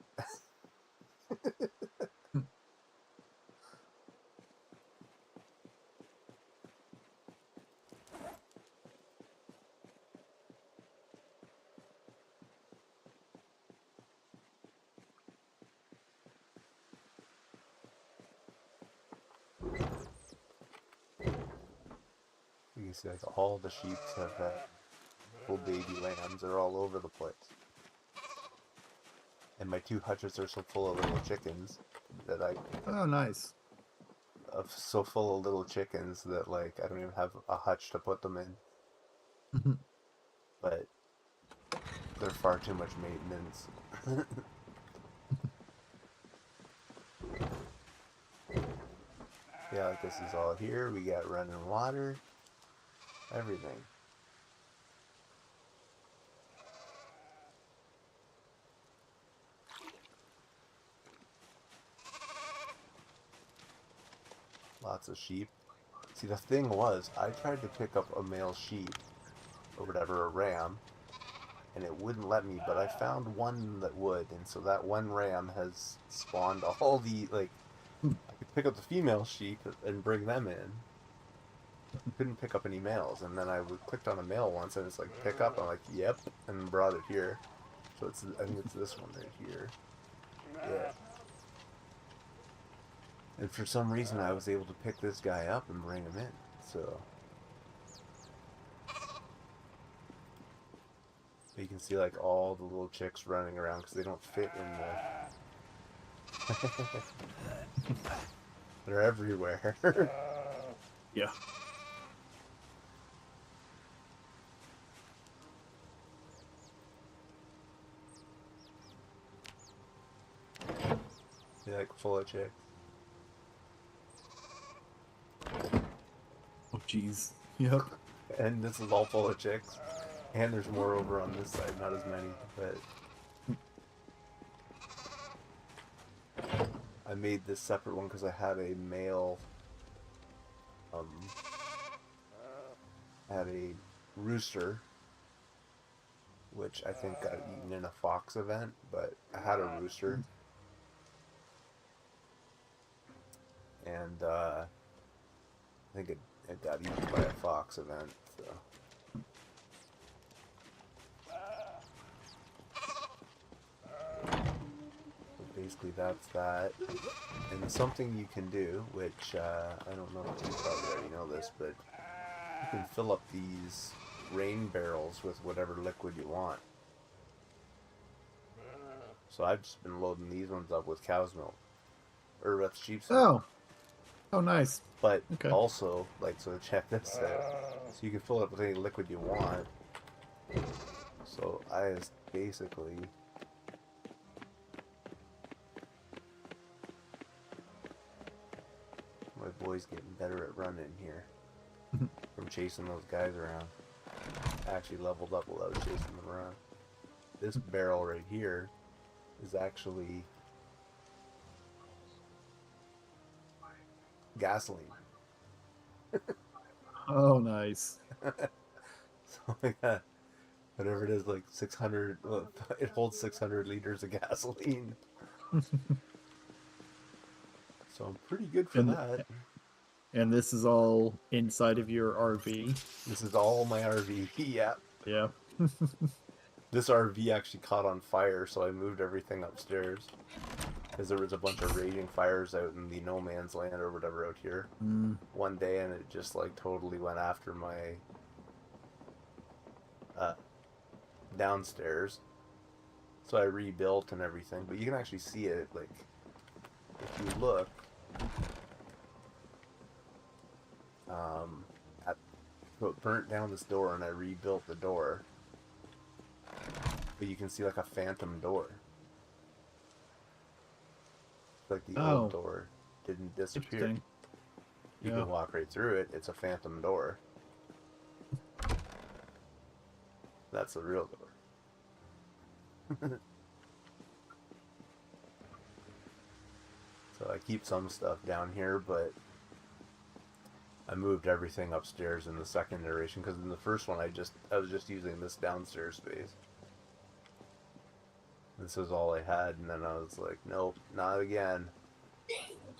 You can see like all the sheep have little baby lambs. They're all over the place. And my 2 hutches are so full of little chickens that Oh, nice. so full of little chickens that like I don't even have a hutch to put them in. But they're far too much maintenance. Yeah, like this is all here. We got running water, everything. Lots of sheep. See, the thing was, I tried to pick up a male sheep, or whatever, a ram, and it wouldn't let me, but I found one that would, and so that one ram has spawned all the, like, I could pick up the female sheep and bring them in. Couldn't pick up any males, and then I clicked on a male once, and it's like, pick up, I'm like, yep, and brought it here. So it's, I think it's this one right here. Yeah. And for some reason, I was able to pick this guy up and bring him in. So you can see like all the little chicks running around because they don't fit in the. They're everywhere. Yeah. They're like full of chicks. Oh, jeez. Yep. And this is all full of chicks. And there's more over on this side, not as many, but I made this separate one because I had a male, had a rooster, which I think got eaten in a fox event, but I had a rooster, and I think it got eaten by a fox event, so. Basically that's that. And something you can do, which I don't know if you probably already know this, but you can fill up these rain barrels with whatever liquid you want. So I've just been loading these ones up with cow's milk. Or with sheep's milk. Oh, nice. But Okay. also, like, so check this out. So you can fill it up with any liquid you want. So I just basically... My boy's getting better at running here. From chasing those guys around. I actually leveled up while I was chasing them around. This barrel right here is actually gasoline. Oh, nice. So I got whatever it is, like 600. Well, it holds 600 liters of gasoline. So I'm pretty good for that. And this is all inside of your RV. This is all my RV. Yeah. Yeah. This RV actually caught on fire, so I moved everything upstairs. Because there was a bunch of raging fires out in the no man's land or whatever out here one day, and it just like totally went after my downstairs. So I rebuilt and everything, but you can actually see it, like, if you look so it burnt down this door and I rebuilt the door, but you can see like a phantom door, like the old door didn't disappear. Interesting. You Yeah. can walk right through it. It's a phantom door. That's the real door. So I keep some stuff down here, but I moved everything upstairs in the second iteration because in the first one I was just using this downstairs space. This is all I had, and then I was like, nope, not again.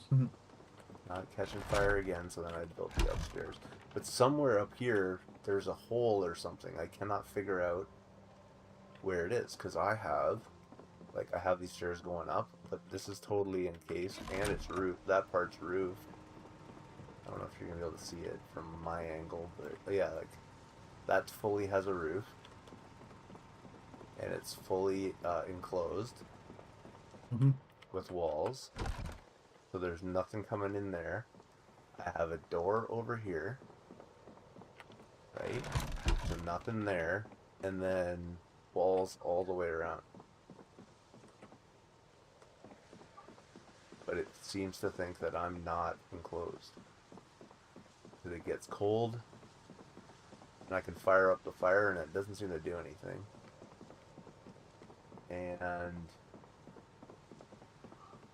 Not catching fire again, so then I built the upstairs. But somewhere up here, there's a hole or something. I cannot figure out where it is, because I have these stairs going up, but this is totally encased, and it's roof. That part's roofed. I don't know if you're going to be able to see it from my angle, but yeah, like, that fully has a roof. And it's fully enclosed with walls. So there's nothing coming in there. I have a door over here. Right? So nothing there. And then walls all the way around. But it seems to think that I'm not enclosed. Because it gets cold. And I can fire up the fire and it doesn't seem to do anything. And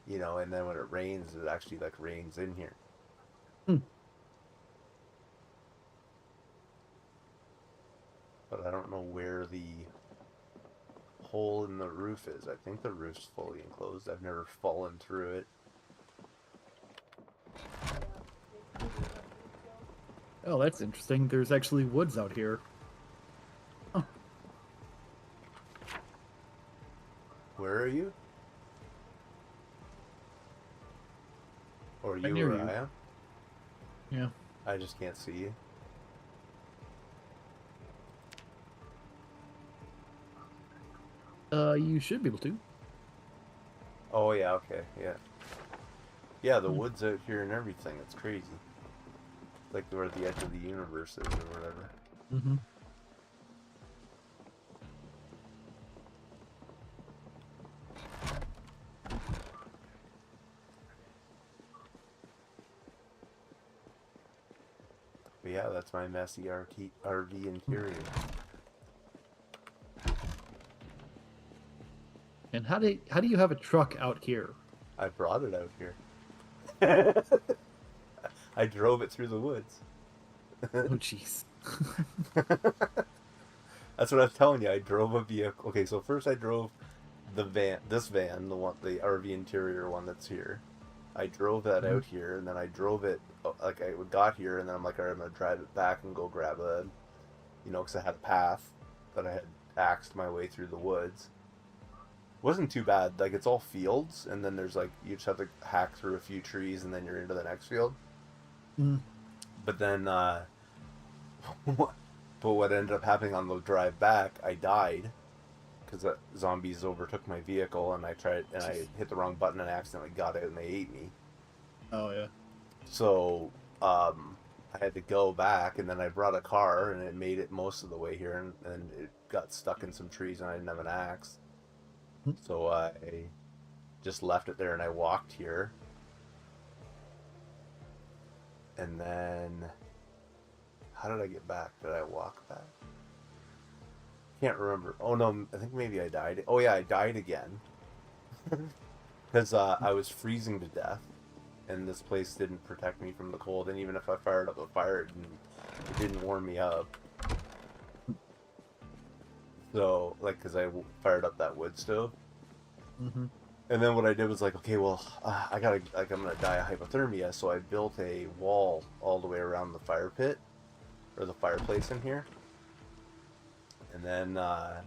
you know, and then when it rains, it actually like rains in here. But I don't know where the hole in the roof is. I think the roof's fully enclosed. I've never fallen through it. Oh, that's interesting. There's actually woods out here. Huh. Where are you? Or Right you near or you. I am? Yeah. I just can't see you. You should be able to. Oh yeah, okay, yeah. Yeah, the woods out here and everything. It's crazy. Like where the edge of the universe is or whatever. Mm-hmm. But yeah, that's my messy RV interior. And how do you have a truck out here? I brought it out here. I drove it through the woods. Oh, jeez. That's what I was telling you. I drove a vehicle. Okay, so first I drove this van, the RV interior one that's here. I drove that out here, and then I drove it, like I got here, and then I'm like, all right, I'm gonna drive it back and go grab a, because I had a path that I had axed my way through the woods. It wasn't too bad. Like it's all fields, and then there's like you just have to hack through a few trees, and then you're into the next field. But then, but what ended up happening on the drive back, I died because zombies overtook my vehicle, and I hit the wrong button and accidentally got out, and they ate me. Oh yeah. So I had to go back, and then I brought a car, and it made it most of the way here, and it got stuck in some trees, and I didn't have an axe. So I just left it there, and I walked here. And then, how did I get back? Did I walk back? Can't remember. Oh no, I think maybe I died. Oh yeah, I died again. Because I was freezing to death, and this place didn't protect me from the cold, and even if I fired up a fire, it didn't warm me up. So, like, because I fired up that wood stove. And then what I did was like, okay, well, I'm gonna die of hypothermia, so I built a wall all the way around the fire pit, or the fireplace in here. And then I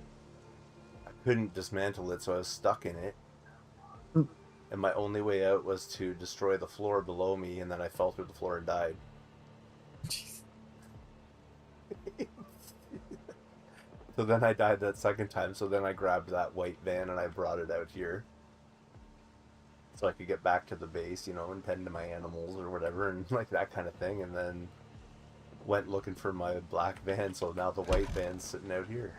couldn't dismantle it, so I was stuck in it. And my only way out was to destroy the floor below me, and then I fell through the floor and died. Jeez. So then I died that second time, so then I grabbed that white van and I brought it out here. So I could get back to the base, and tend to my animals or whatever, and like that kind of thing, and then went looking for my black van, so now the white van's sitting out here.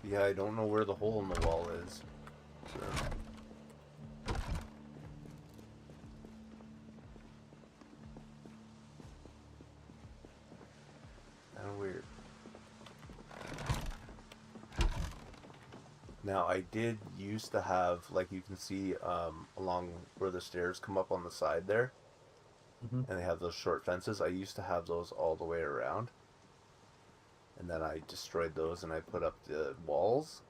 Yeah, I don't know where the hole in the wall is. So. Kind of weird. Now, I did used to have, like you can see along where the stairs come up on the side there, Mm-hmm. and they have those short fences. I used to have those all the way around. And then I destroyed those and I put up the walls.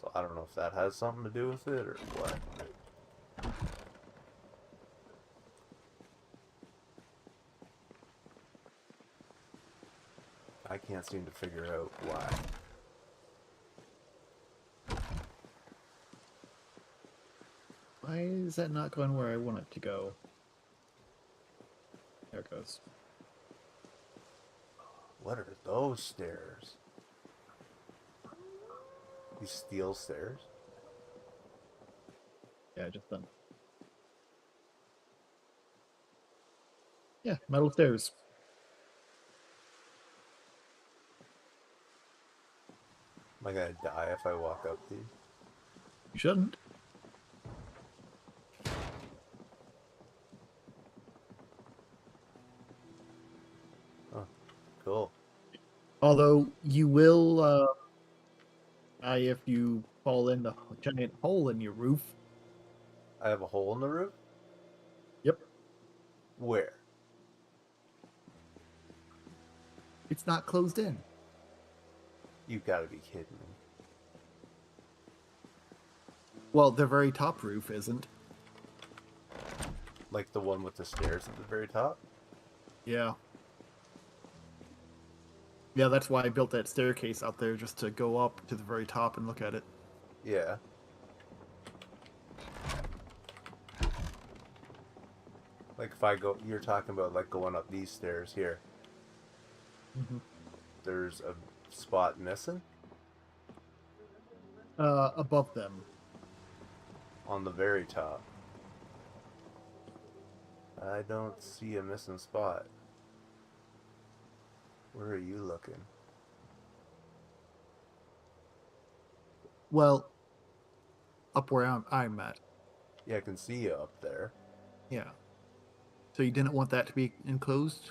So I don't know if that has something to do with it or what. I can't seem to figure out why. Why is that not going where I want it to go? There it goes. What are those stairs? These steel stairs? Yeah, just done. Yeah, metal stairs. Am I gonna die if I walk up these? You shouldn't. Oh, cool. Although you will die if you fall in the giant hole in your roof. I have a hole in the roof? Yep. Where? It's not closed in. You gotta be kidding me. Well, the very top roof isn't. Like the one with the stairs at the very top? Yeah. Yeah, that's why I built that staircase out there, just to go up to the very top and look at it. Yeah. Like if I go, you're talking about like going up these stairs here. Mm-hmm. There's a spot missing Above them. on the very top. I don't see a missing spot. Where are you looking? Well, up where I'm at. Yeah, I can see you up there. Yeah. So you didn't want that to be enclosed?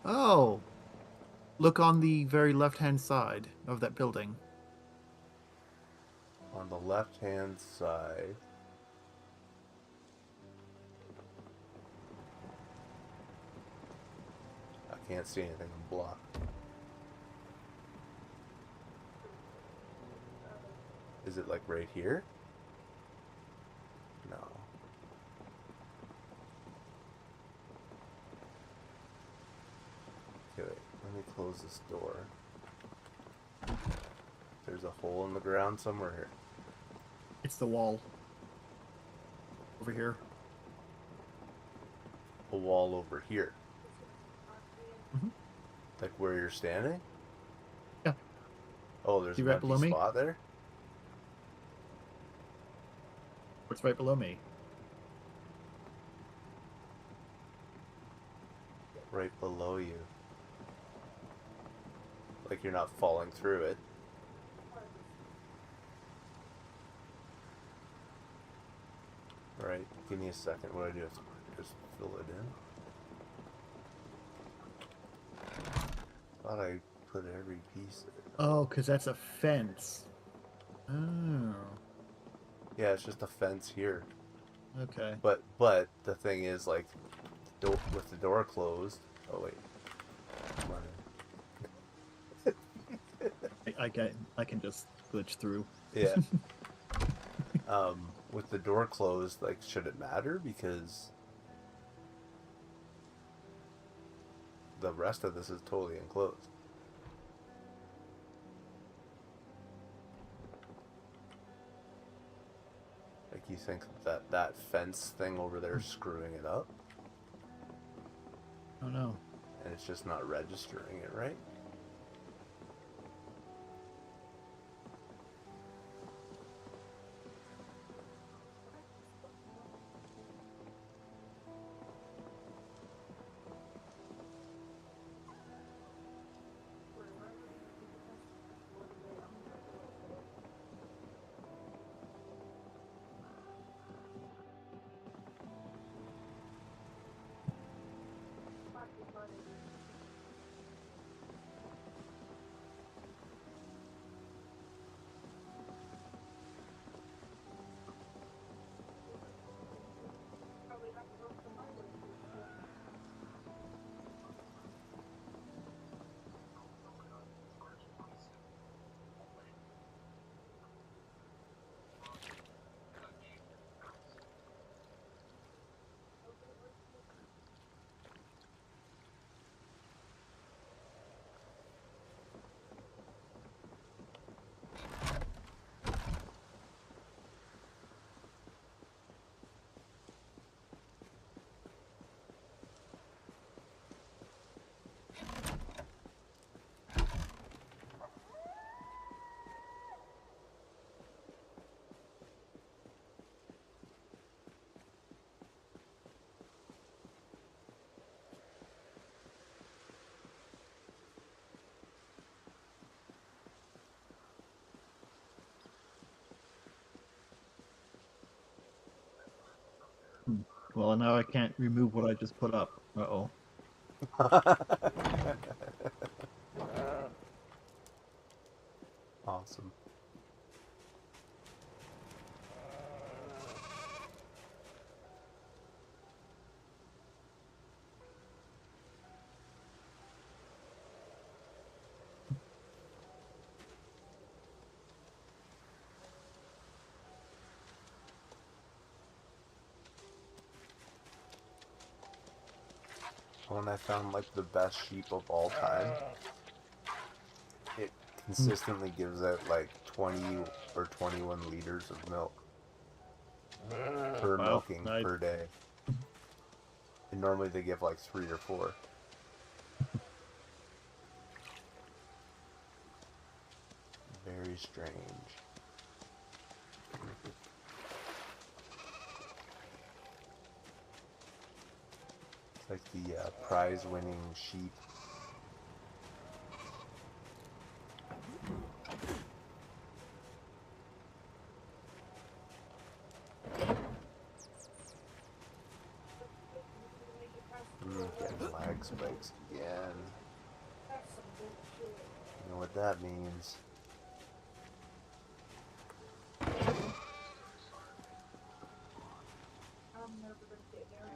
Oh, look on the very left-hand side of that building. On the left-hand side. I can't see anything. I'm blocked. Is it like right here? No. Okay, wait. Let me close this door. There's a hole in the ground somewhere here. It's the wall. Over here. A wall over here. Mm-hmm. Like where you're standing? Yeah. Oh, there's See an right empty below me? spot there? What's right below me? Right below you. Like you're not falling through it. Right, give me a second. What do I do? Just fill it in. Thought I put every piece. Oh, because that's a fence. Oh, Yeah, it's just a fence here. okay. But the thing is, like, with the door closed. Oh wait. Come on I can just glitch through. in. Yeah. With the door closed, like, should it matter? Because the rest of this is totally enclosed. Like, you think that fence thing over there is screwing it up, Oh no. and it's just not registering it right? Well, now I can't remove what I just put up. Uh-oh. Awesome. When I found like the best sheep of all time, it Hmm. consistently gives out like 20 or 21 liters of milk per Wow, milking nice. per day. And normally they give like 3 or 4. Very strange. It's like the prize-winning sheep. Getting lag spikes again. You know what that means.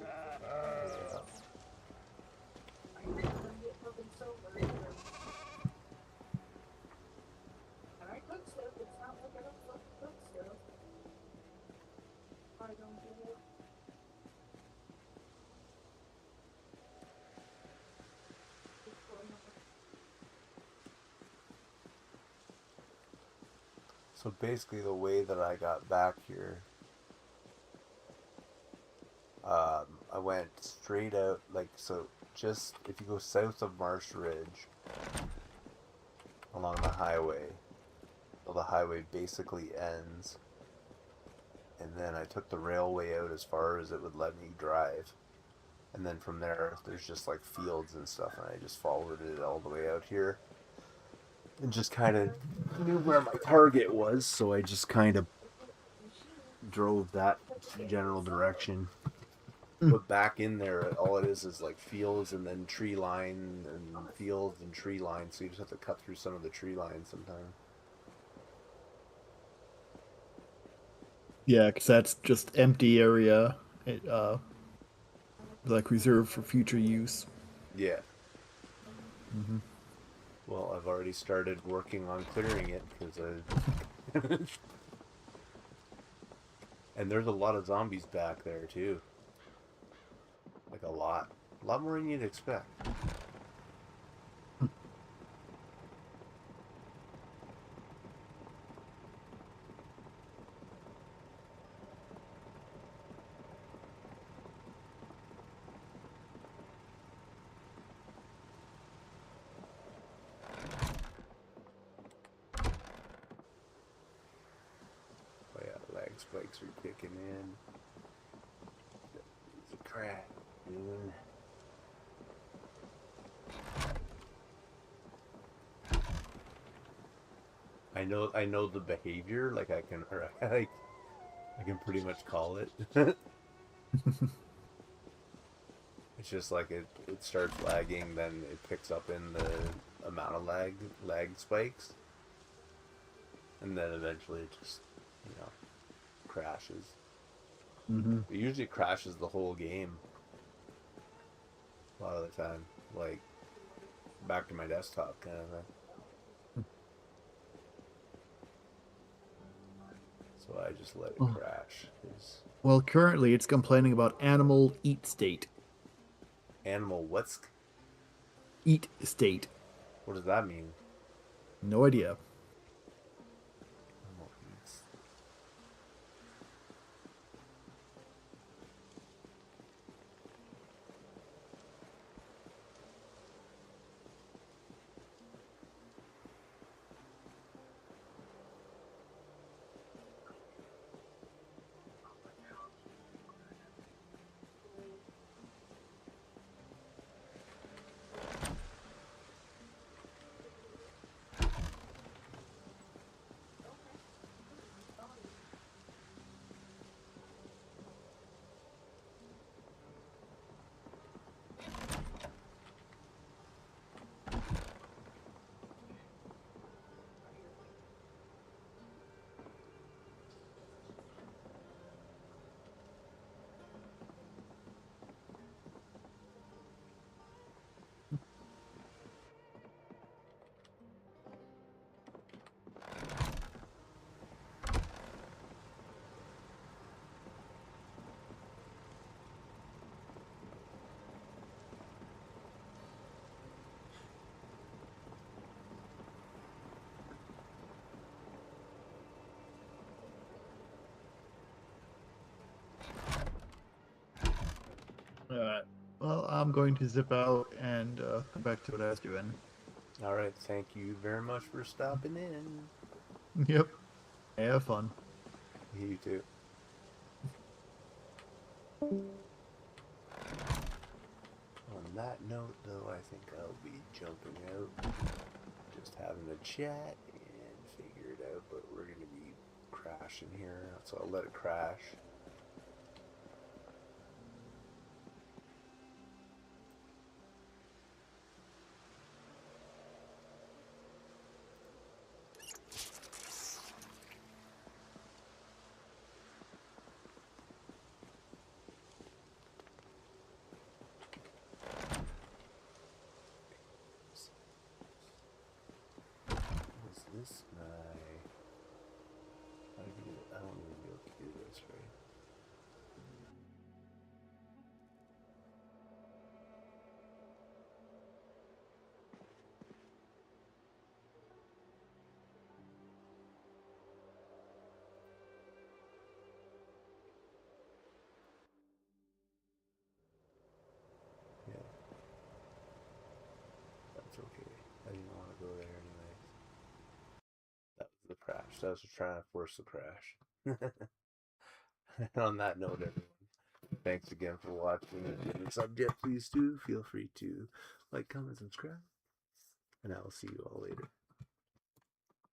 Yeah. So basically the way that I got back here, I went straight out, like, so just if you go south of Marsh Ridge along the highway, well, the highway basically ends, and then I took the railway out as far as it would let me drive. And then from there, there's just like fields and stuff, and I just followed it all the way out here. And just kind of knew where my target was, so I just kind of drove that general direction. Hmm. But back in there, all it is like fields and then tree line and fields and tree line, so you just have to cut through some of the tree lines sometimes. Yeah, because that's just empty area, it, like reserved for future use. Yeah. Hmm. Well, I've already started working on clearing it because I. And there's a lot of zombies back there too. Like a lot more than you'd expect. Oh yeah, lag spikes are kicking in. It's a crap, dude. I know the behavior. Like I can, or like I can pretty much call it. It's just like it starts lagging, then it picks up in the amount of lag spikes, and then eventually it just you know crashes. Hmm. It usually crashes the whole game a lot of the time, like back to my desktop kind of thing. So I just let it Oh. crash. Cause Well, currently it's complaining about animal eat state. animal, Eat state. what does that mean? No idea. Animal eats. All right. Well, I'm going to zip out and come back to what I was doing. All right, thank you very much for stopping in. Yep. Have fun. You too. On that note, though, I think I'll be jumping out, just having a chat and figure it out, but we're going to be crashing here, so I'll let it crash. Is this my... I don't even be able to do this, right? Yeah, that's okay. I didn't want to go there anyways. That was the crash. That was trying to force the crash. And on that note, everyone, thanks again for watching. If you have a subject, please do feel free to like, comment, subscribe, and I will see you all later.